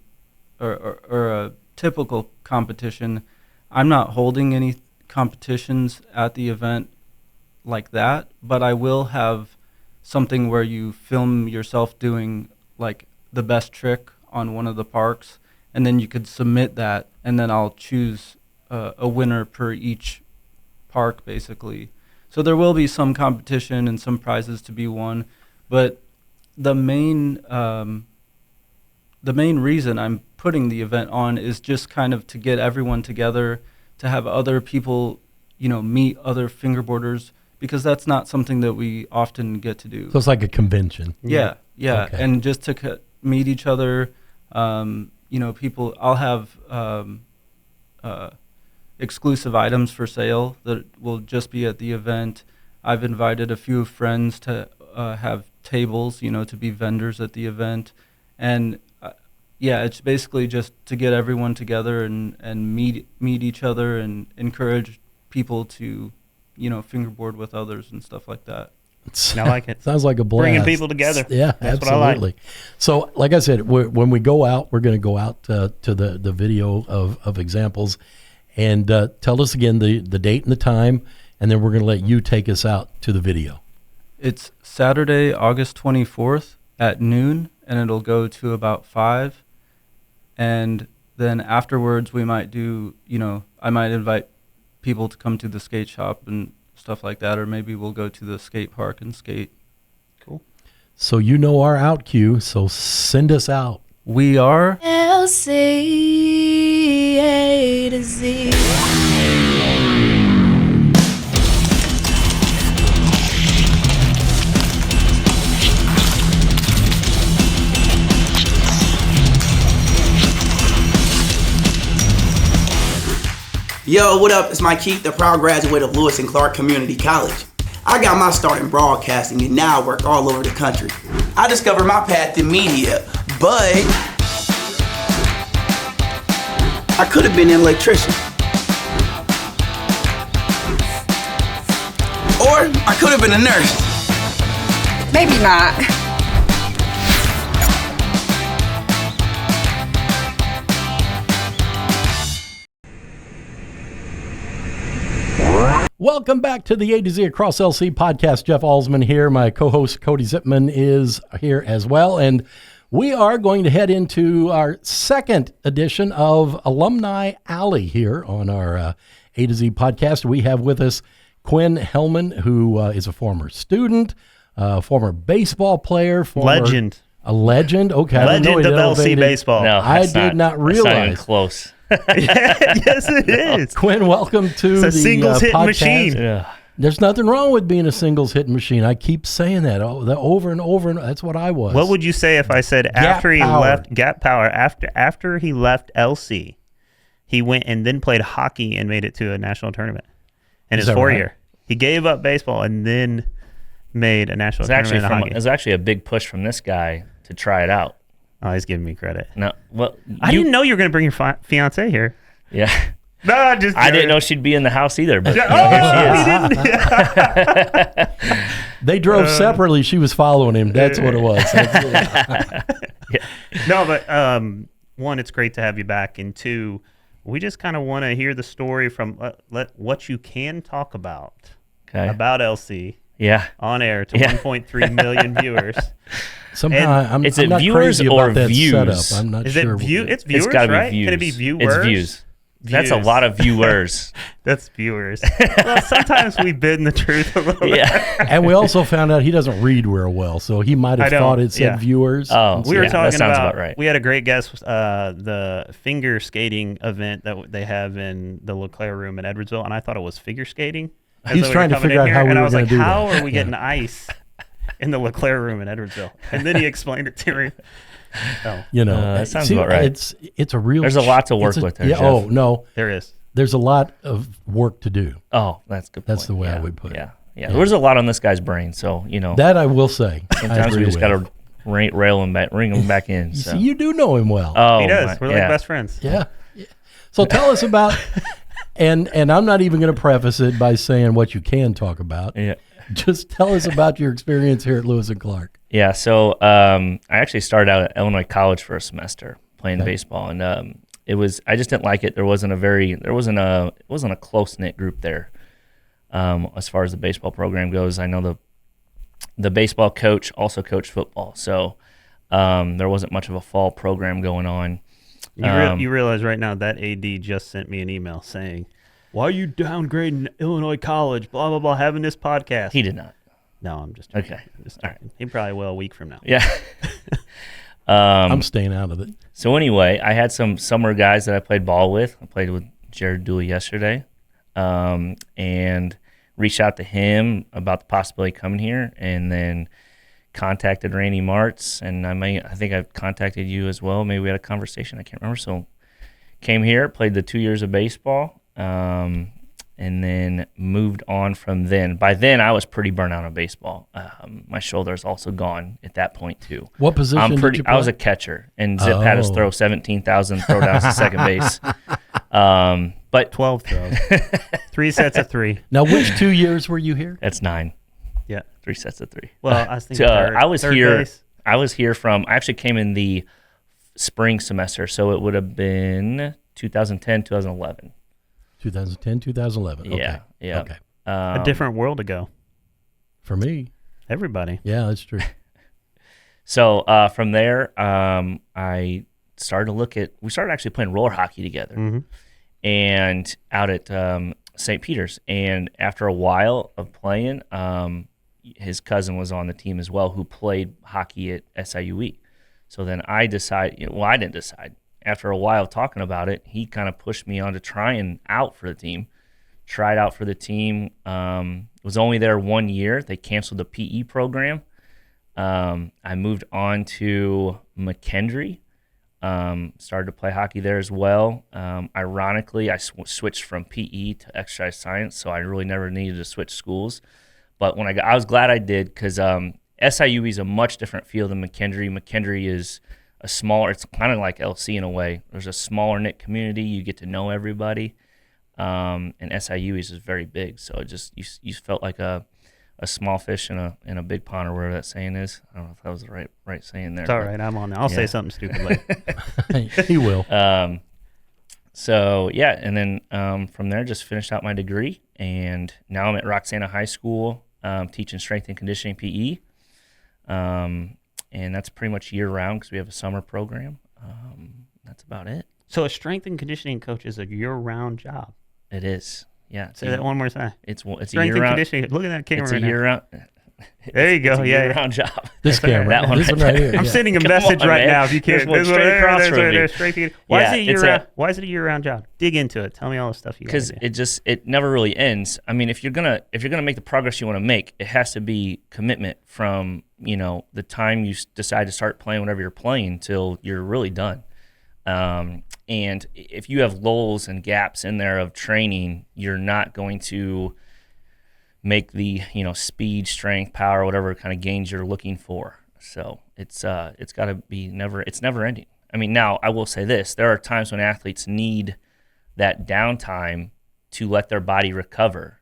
or a typical competition, I'm not holding any competitions at the event like that, but I will have something where you film yourself doing like the best trick on one of the parks, and then you could submit that, and then I'll choose a winner per each park, basically. So there will be some competition and some prizes to be won, but the main reason I'm putting the event on is just kind of to get everyone together, to have other people, meet other fingerboarders, because that's not something that we often get to do. So it's like a convention. Yeah. Okay. And just to meet each other, people, I'll have exclusive items for sale that will just be at the event. I've invited a few friends to have tables, to be vendors at the event. And it's basically just to get everyone together and meet each other and encourage people to, fingerboard with others and stuff like that. I like it. Sounds like a blast. Bringing people together. Yeah, that's absolutely. what I like. So, like I said, when we go out, we're going to go out to the video of examples, and tell us again the date and the time, and then we're going to let you take us out to the video. It's Saturday, August 24th at noon, and it'll go to about 5. And then afterwards, we might do, I might invite people to come to the skate shop and stuff like that, or maybe we'll go to the skate park and skate. Cool. So you know our out cue, so send us out. We are LC A2Z. Yo, what up? It's Mike Keith, the proud graduate of Lewis and Clark Community College. I got my start in broadcasting and now I work all over the country. I discovered my path in media, but I could have been an electrician. Or I could have been a nurse. Maybe not. Welcome back to the A to Z Across LC podcast. Jeff Alsman here. My co-host Cody Zippman is here as well. And we are going to head into our second edition of Alumni Alley here on our A to Z podcast. We have with us Quinn Hellmann, who is a former student, former baseball player. Legend. A legend? Okay. Legend of LC baseball. No, I did not realize. That's not even close. Yes, it is. Quinn, welcome to it's a the singles hitting podcast. machine. Yeah. There's nothing wrong with being a singles hitting machine. I keep saying that over and over, and that's what I was. What would you say if I said after he left Gap Power, after he left LC, he went and then played hockey and made it to a national tournament in his 4-year. Right? He gave up baseball and then made a national tournament in hockey. It was actually a big push from this guy to try it out. Oh, he's giving me credit. No, well, I didn't know you were going to bring your fiance here. Yeah. No, I didn't know she'd be in the house either, but here she is. They drove separately. She was following him. That's what it was. Yeah. No, but one, it's great to have you back, and two, we just kind of want to hear the story from what you can talk about about LC. Yeah. On air to 1.3 million viewers. Somehow I'm not viewers crazy or about that views? setup. I'm not sure. It's viewers, it's gotta right? Be views. Can it be viewers? It's views. That's a lot of viewers. That's viewers. Well, sometimes we bend the truth a little bit. And we also found out he doesn't read real well, so he might have thought it said viewers. Oh, we were talking that sounds about right. We had a great guest, the figure skating event that they have in the LeClaire room in Edwardsville, and I thought it was figure skating. He's trying to figure out how we were going to do that. How are we getting ice in the LeClaire room in Edwardsville? And then he explained it to me. Oh. That sounds about right. It's a real. There's a lot to work with there. Yeah. Jeff. Oh no, there is. There's a lot of work to do. Oh, that's good. That's the way I would put it. Yeah. There's a lot on this guy's brain, so that I will say. Sometimes we just got to rail him back, ring him back in. So. You do know him well. Oh, he does. We're like best friends. Yeah. So tell us about. And I'm not even going to preface it by saying what you can talk about. Yeah. Just tell us about your experience here at Lewis and Clark. Yeah. So I actually started out at Illinois College for a semester playing baseball, and I just didn't like it. It wasn't a close knit group there as far as the baseball program goes. I know the baseball coach also coached football, so There wasn't much of a fall program going on. You realize right now that AD just sent me an email saying, "Why are you downgrading Illinois College? Blah blah blah. Having this podcast." He did not. No, I'm just joking. Okay. All right. He probably will a week from now. Yeah. I'm staying out of it. So anyway, I had some summer guys that I played ball with. I played with Jared Dooley yesterday, and reached out to him about the possibility of coming here, and then contacted Randy Martz, and I think I've contacted you as well. Maybe we had a conversation. I can't remember. So came here, played the 2 years of baseball, and then moved on from then. By then, I was pretty burnt out on baseball. My shoulder's also gone at that point too. What position did you play? I was a catcher, and Zip had us throw 17,000 throwdowns to second base. But 12 throws. 3 sets of 3. Now, which 2 years were you here? That's 9. Yeah. 3 sets of 3. Well, I was thinking I was here. base. I was here from. I actually came in the spring semester, so it would have been 2010, 2011. 2010, 2011. Okay. Yeah. Okay. A different world ago. For me. Everybody. Yeah, that's true. So from there, I started to look at. We started actually playing roller hockey together, and out at St. Peter's. And after a while of playing, his cousin was on the team as well, who played hockey at SIUE. So then I decided. Well, I didn't decide. After a while talking about it, he kind of pushed me on to trying out for the team. Tried out for the team. Was only there 1 year. They canceled the PE program. I moved on to McKendree. Started to play hockey there as well. Ironically, I switched from PE to exercise science, so I really never needed to switch schools. But when I was glad I did, because SIUE is a much different field than McKendree. McKendree is a smaller, it's kind of like LC in a way. There's a smaller knit community. You get to know everybody. And SIUE is just very big. So it just, you felt like a small fish in a big pond, or whatever that saying is. I don't know if that was the right saying there. It's all right. I'm on there. I'll say something stupid later. He will. So yeah, and then from there just finished out my degree, and now I'm at Roxana High School teaching strength and conditioning PE. And that's pretty much year round because we have a summer program. That's about it. So a strength and conditioning coach is a year-round job. It is. Yeah. Say that one more time. It's strength a year-round. and conditioning. Look at that camera. It's right a year-round. There you go. It's a Yeah. year-round job. This camera. That one this right one right there. here. I'm yeah. sending a Come message on, right man. now. If you can't, There's one straight across from me. Why Yeah, is it year-round? Why is it a year-round job? Dig into it. Tell me all the stuff you got. Because it never really ends. I mean, if you're gonna make the progress you want to make, it has to be commitment from the time you decide to start playing whatever you're playing till you're really done. And if you have lulls and gaps in there of training, you're not going to make the speed, strength, power, whatever kind of gains you're looking for. So it's got to be it's never ending. I mean, now I will say this: there are times when athletes need that downtime to let their body recover,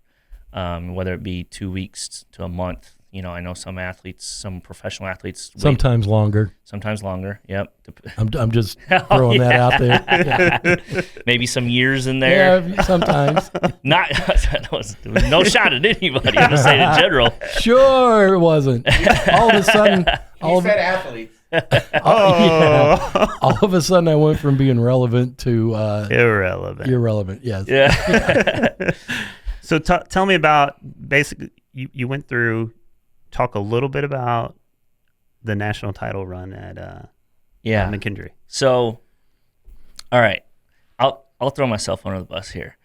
whether it be 2 weeks to a month. I know some athletes, some professional athletes, sometimes longer. Sometimes longer. Yep. I'm just throwing that out there. Yeah. Maybe some years in there. Yeah, sometimes. Not there was no shot at anybody. I'm just saying in general. Sure, it wasn't. All of a sudden, athletes. all of a sudden, I went from being relevant to irrelevant. Irrelevant. Yes. Yeah. So tell me about basically you went through. Talk a little bit about the national title run at McKendree. So, all right, I'll throw myself under the bus here.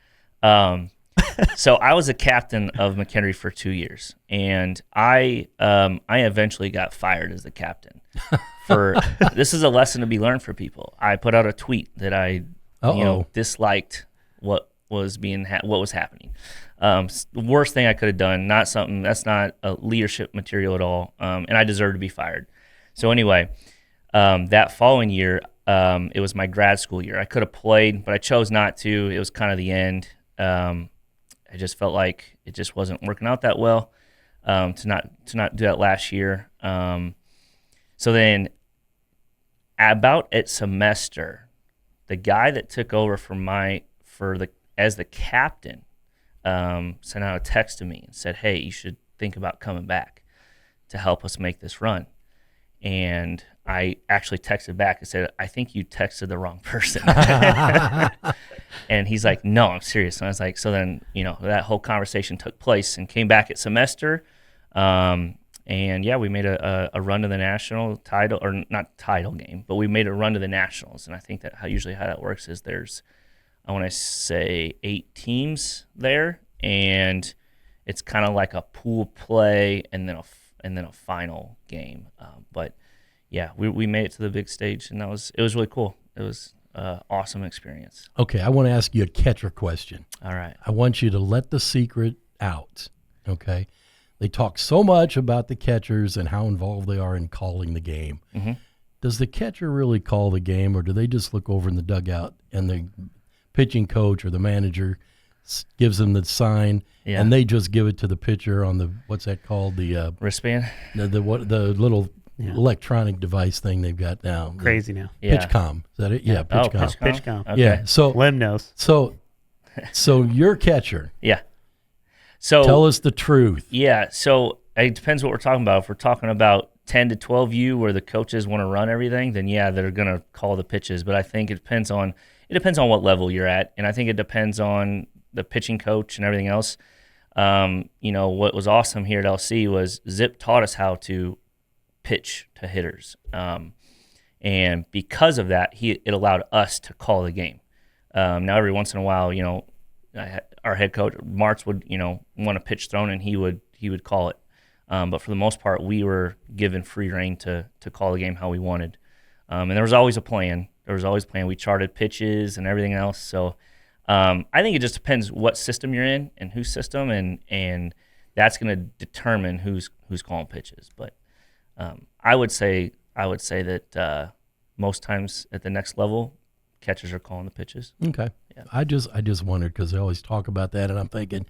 So I was a captain of McKendree for 2 years, and I eventually got fired as the captain. This is a lesson to be learned for people. I put out a tweet that I disliked what was happening. The worst thing I could have done, that's not a leadership material at all, and I deserve to be fired. So anyway, that following year, it was my grad school year. I could have played, but I chose not to. It was kind of the end. I just felt like it just wasn't working out that well to not do that last year. So then about at semester, the guy that took over as the captain sent out a text to me and said, "Hey, you should think about coming back to help us make this run." and I actually texted back and said, I think you texted the wrong person. And he's like, no, I'm serious. And I was like, so then, that whole conversation took place and came back at semester. And yeah, we made a run to the national title, or not title game, but we made a run to the nationals. And I think that usually how that works is there's, I want to say 8 teams there, and it's kind of like a pool play and then a final game. But yeah, we made it to the big stage, and it was really cool. It was an awesome experience. Okay, I want to ask you a catcher question. All right. I want you to let the secret out, okay? They talk so much about the catchers and how involved they are in calling the game. Mm-hmm. Does the catcher really call the game, or do they just look over in the dugout and the pitching coach or the manager gives them the sign, and they just give it to the pitcher on the, what's that called? The wristband? The little electronic device thing they've got now. Crazy now. PitchCom. Is that it? Yeah, PitchCom. PitchCom. Okay. Yeah. So Lim knows. So your catcher. Yeah. So tell us the truth. Yeah. So it depends what we're talking about. If we're talking about 10 to 12U where the coaches want to run everything, then yeah, they're going to call the pitches. But I think it depends on what level you're at, and I think it depends on the pitching coach and everything else. What was awesome here at LC was Zip taught us how to pitch to hitters, and because of that, it allowed us to call the game. Now every once in a while, our head coach Martz would want a pitch thrown, and he would call it. But for the most part, we were given free rein to call the game how we wanted, and there was always a plan. We charted pitches and everything else. So I think it just depends what system you're in and whose system, and that's going to determine who's calling pitches. But I would say that most times at the next level, catchers are calling the pitches. Okay. Yeah. I just wondered because they always talk about that, and I'm thinking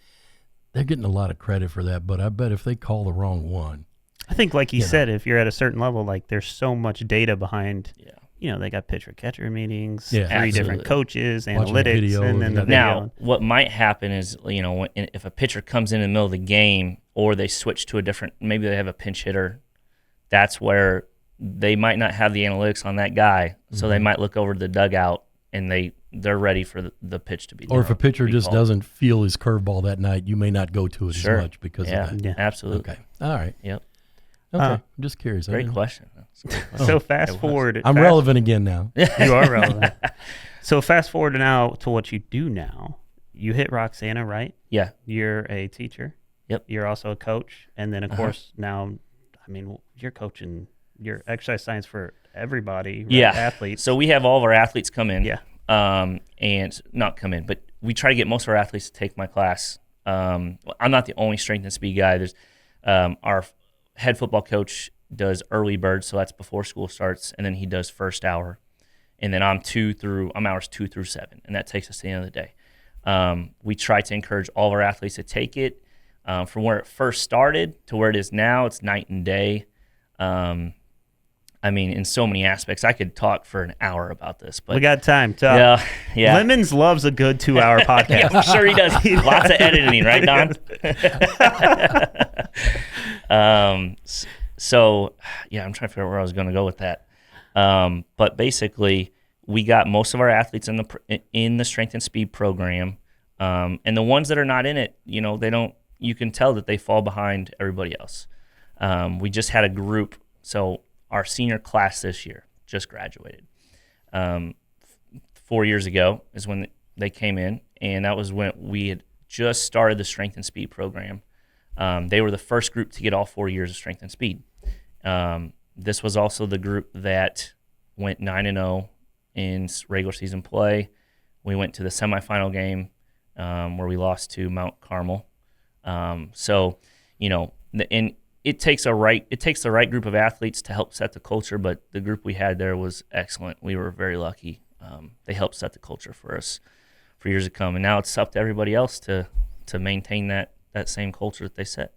they're getting a lot of credit for that. But I bet if they call the wrong one, I think, like you said, if you're at a certain level, like there's so much data behind. Yeah. They got pitcher-catcher meetings, Yeah, 3 absolutely. different coaches, Watching analytics, video, and then the video. Now, what might happen is, if a pitcher comes in the middle of the game, or they switch to maybe they have a pinch hitter, that's where they might not have the analytics on that guy, so they might look over to the dugout and they're ready for the pitch to be. or if a pitcher just called. doesn't feel his curveball that night, you may not go to it as much because of that. Yeah. Absolutely. Okay. All right. Yep. Okay. I'm just curious. Great question. That's a great question. So fast forward. I'm relevant again now. You are relevant. So fast forward now to what you do now. You hit Roxana, right? Yeah. You're a teacher. Yep. You're also a coach, and then of course now, you're coaching your exercise science for everybody. Right? Yeah. Athletes. So we have all of our athletes come in. Yeah. And not come in, but we try to get most of our athletes to take my class. I'm not the only strength and speed guy. There's our head football coach does early bird, so that's before school starts, and then he does first hour, and then I'm hours 2 through 7, and that takes us to the end of the day. We try to encourage all of our athletes to take it. From where it first started to where it is now, it's night and day. In so many aspects, I could talk for an hour about this, but we got time. Yeah. Lemons loves a good 2-hour podcast. Yeah, I'm sure he does. Lots of editing, right, Don? I'm trying to figure out where I was going to go with that. But basically, we got most of our athletes in the strength and speed program, and the ones that are not in it, they don't. You can tell that they fall behind everybody else. We just had a group, so our senior class this year just graduated. 4 years ago is when they came in, and that was when we had just started the strength and speed program. They were the first group to get all 4 years of strength and speed. This was also the group that went 9-0 in regular season play. We went to the semifinal game where we lost to Mount Carmel. It takes the right group of athletes to help set the culture, but the group we had there was excellent. We were very lucky. They helped set the culture for us for years to come, and now it's up to everybody else to maintain that same culture that they set.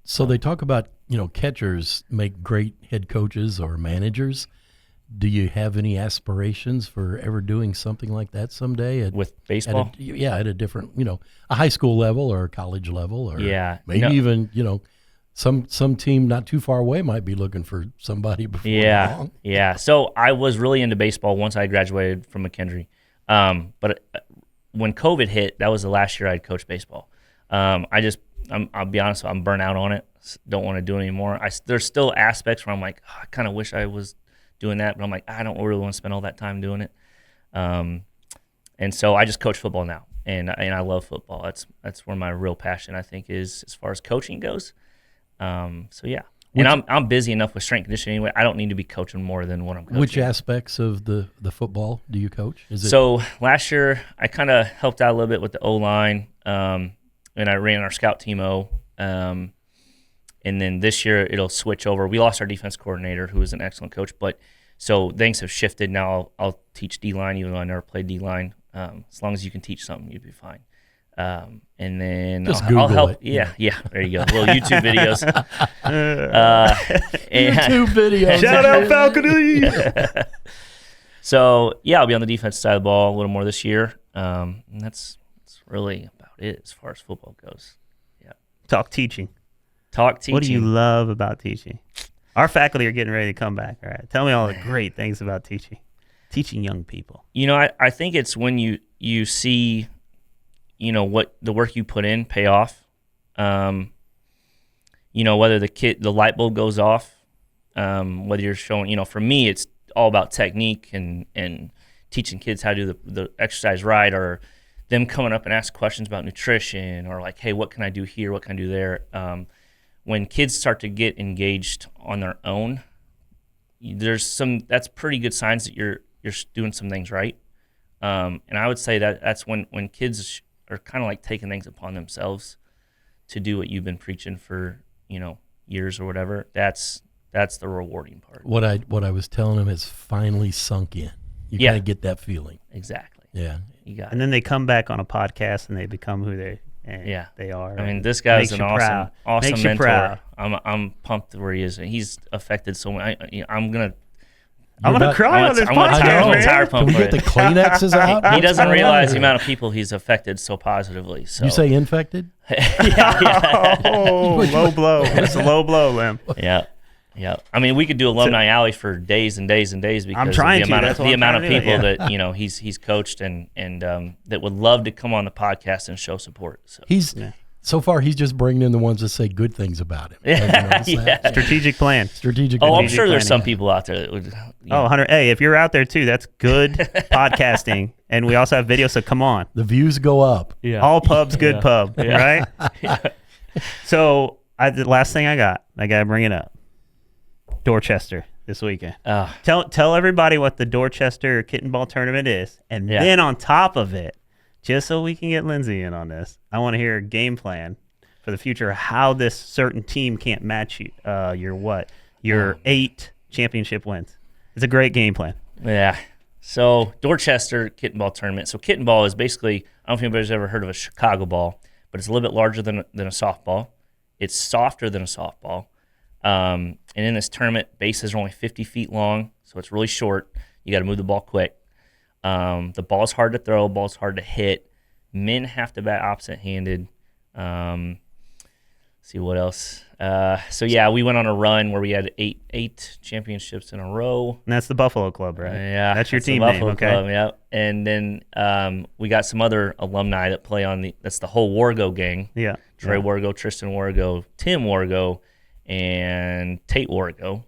So they talk about, catchers make great head coaches or managers. Do you have any aspirations for ever doing something like that someday? With baseball? At a different, a high school level or a college level, or yeah, maybe even, some team not too far away might be looking for somebody before long. Yeah. So I was really into baseball once I graduated from McKendree. But when COVID hit, that was the last year I'd coached baseball. I'll be honest, I'm burnt out on it. Don't want to do it anymore. There's still aspects where I'm like, I kind of wish I was doing that, but I'm like, I don't really want to spend all that time doing it. And so I just coach football now, and I love football. That's where my real passion, I think, is as far as coaching goes. So yeah. And I'm busy enough with strength conditioning anyway. I don't need to be coaching more than what I'm coaching. Which aspects of the football do you coach? So last year I kind of helped out a little bit with the O-line, and I ran our scout team O. And then this year it'll switch over. We lost our defense coordinator, who was an excellent coach, but so things have shifted. Now I'll teach D-line, even though I never played D-line. As long as you can teach something, you'll be fine. And then just I'll help. It. Yeah, there you go. Little YouTube videos. YouTube videos. Shout out Falcony. So yeah, I'll be on the defensive side of the ball a little more this year. And that's really about it as far as football goes. Yeah. Talk teaching. What do you love about teaching? Our faculty are getting ready to come back. All right, tell me all the great things about teaching young people. I think it's when you see, what the work you put in pay off. Whether the light bulb goes off, whether you're showing, for me, it's all about technique and teaching kids how to do the exercise right, or them coming up and ask questions about nutrition, or like, hey, what can I do here? What can I do there? When kids start to get engaged on their own, that's pretty good signs that you're doing some things right. And I would say that's when kids are kind of like taking things upon themselves to do what you've been preaching for, years or whatever. That's the rewarding part. What I was telling them has finally sunk in. You kind of get that feeling. Exactly. Yeah. You got and then they come back on a podcast and they become who they are. I mean, this guy's an awesome Makes mentor. You proud. I'm pumped where he is. He's affected so much. I'm gonna cry on this podcast. Can we get the Kleenexes out? He doesn't realize the amount of people he's affected so positively. So you say infected? Oh, low blow. It's a low blow, Lim. Yeah. I mean, we could do Alumni Alley for days and days and days because the amount of people that he's coached and that would love to come on the podcast and show support. So so far he's just bringing in the ones that say good things about him. Strategic plan. I'm sure there's some people out there that would. Hunter, hey, if you're out there too, that's good podcasting, and we also have videos. So come on, the views go up. Yeah. All pubs, good pub, right? So the last thing I gotta bring it up. Dorchester this weekend. Tell everybody what the Dorchester Kitten Ball Tournament is, and then on top of it, just so we can get Lindsay in on this, I want to hear a game plan for the future, how this certain team can't match you, your 8 championship wins. It's a great game plan. Yeah. So Dorchester Kitten Ball Tournament. So kitten ball is basically, I don't know if anybody's ever heard of a Chicago ball, but it's a little bit larger than a softball. It's softer than a softball. And in this tournament, bases are only 50 feet long, so it's really short. You got to move the ball quick. The ball's hard to throw, ball's hard to hit. Men have to bat opposite-handed. See what else. We went on a run where we had eight championships in a row. And that's the Buffalo Club, right? Yeah, that's your team name, okay? Club, yeah. And then we got some other alumni that play on that's the whole Wargo gang. Yeah. Trey Wargo, Tristan Wargo, Tim Wargo, and Tate Wargo.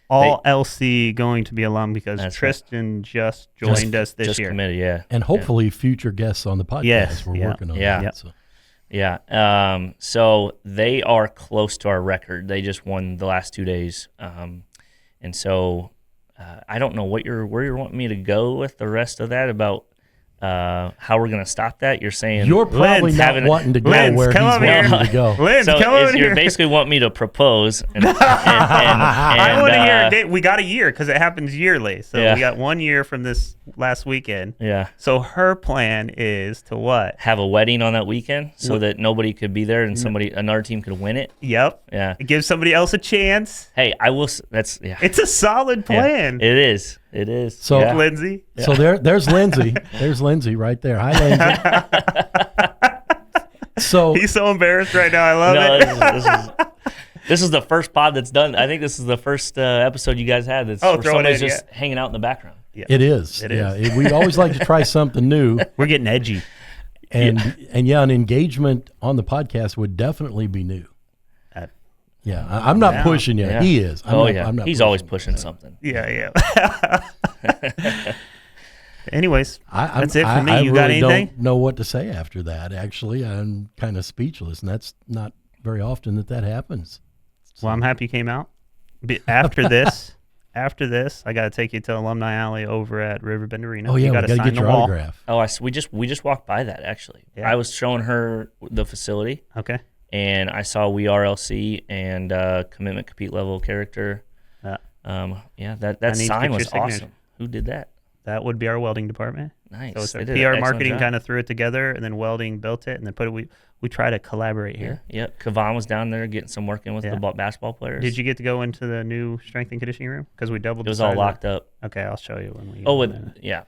All LC going to be alum because Tristan just joined us this year. Committed, yeah. And hopefully future guests on the podcast. Yes, we're working on that. Yep. So. Yeah. So they are close to our record. They just won the last 2 days. And so I don't know where you're wanting me to go with the rest of that about how we're going to stop that. You're saying you're probably not wanting to go where he's wanting to go. Linz, come over here. You basically want me to propose. And I want to hear a date. We got a year because it happens yearly. So we got 1 year from this last weekend. Yeah. So her plan is to what? Have a wedding on that weekend so that nobody could be there and another team could win it. Yep. Yeah. Give somebody else a chance. Hey, I will. It's a solid plan. Yeah, it is. So Lindsay. So there's Lindsay. There's Lindsay right there. Hi, Lindsay. So He's so embarrassed right now. I love it. This is the first pod that's done. I think this is the first episode you guys had. That's where throw it somebody's in, just hanging out in the background. Yeah. it is. It yeah, is. we always like to try something new. We're getting edgy. And an engagement on the podcast would definitely be new. I'm not pushing you. Yeah. He is. I'm not He's always pushing something. Yeah. Anyways, that's it for me. I You really got anything? don't know what to say after that. Actually, I'm kind of speechless, and that's not very often that happens. Well, I'm happy you came out. After this, I got to take you to Alumni Alley over at Riverbend Arena. Oh yeah, you we got to get sign the your wall. autograph. Oh, we just walked by that actually. Yeah. I was showing her the facility. Okay. And I saw We Are LC and Commitment Compete Level Character. That sign was awesome. Who did that? That would be our welding department. Nice. So it's They our did an PR excellent marketing job. kind of threw it together, and then welding built it, and then we try to collaborate here. Yeah. Kavan was down there getting some work in with the basketball players. Did you get to go into the new strength and conditioning room? Because we doubled. It was all locked up. Okay, I'll show you when we. Yeah.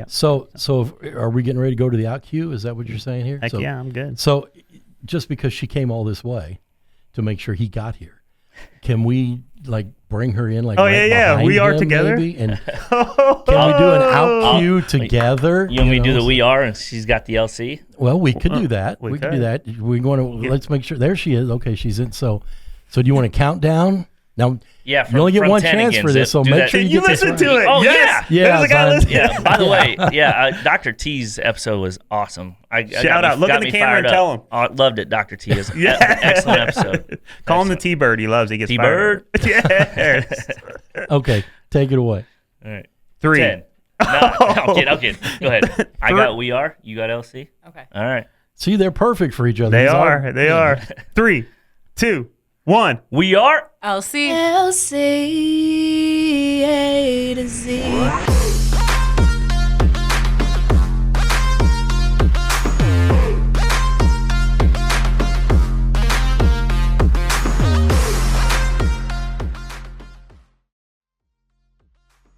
So are we getting ready to go to the out queue? Is that what you're saying here? Heck yeah, I'm good. So just because she came all this way to make sure he got here, can we bring her in behind we are him, together, maybe? And can we do an out queue together? You want me to do the We Are and she's got the LC? Well, we could do that. we We could could. do that. We're going to let's make sure there she is. Okay, she's in. So do you want to count down? Now, Yeah, you only get from one 10 chance again, for this, Zip. so Do make that. sure You get listen this to right. it. Oh, yes. yeah. There's a guy Zion. listening. Yeah. By the way, Dr. T's episode was awesome. Shout out. Look at the camera and tell him. I loved it, Dr. T. It's an excellent episode. Call him the T-Bird. He loves. He gets T-Bird? fired. Yes. Okay, take it away. All right. 3. 10. No, I'm kidding. Go ahead. I got We Are. You got LC? Okay. All right. See, they're perfect for each other. They These are. They are. 3, 2, 1. We Are. LC. LC A to Z.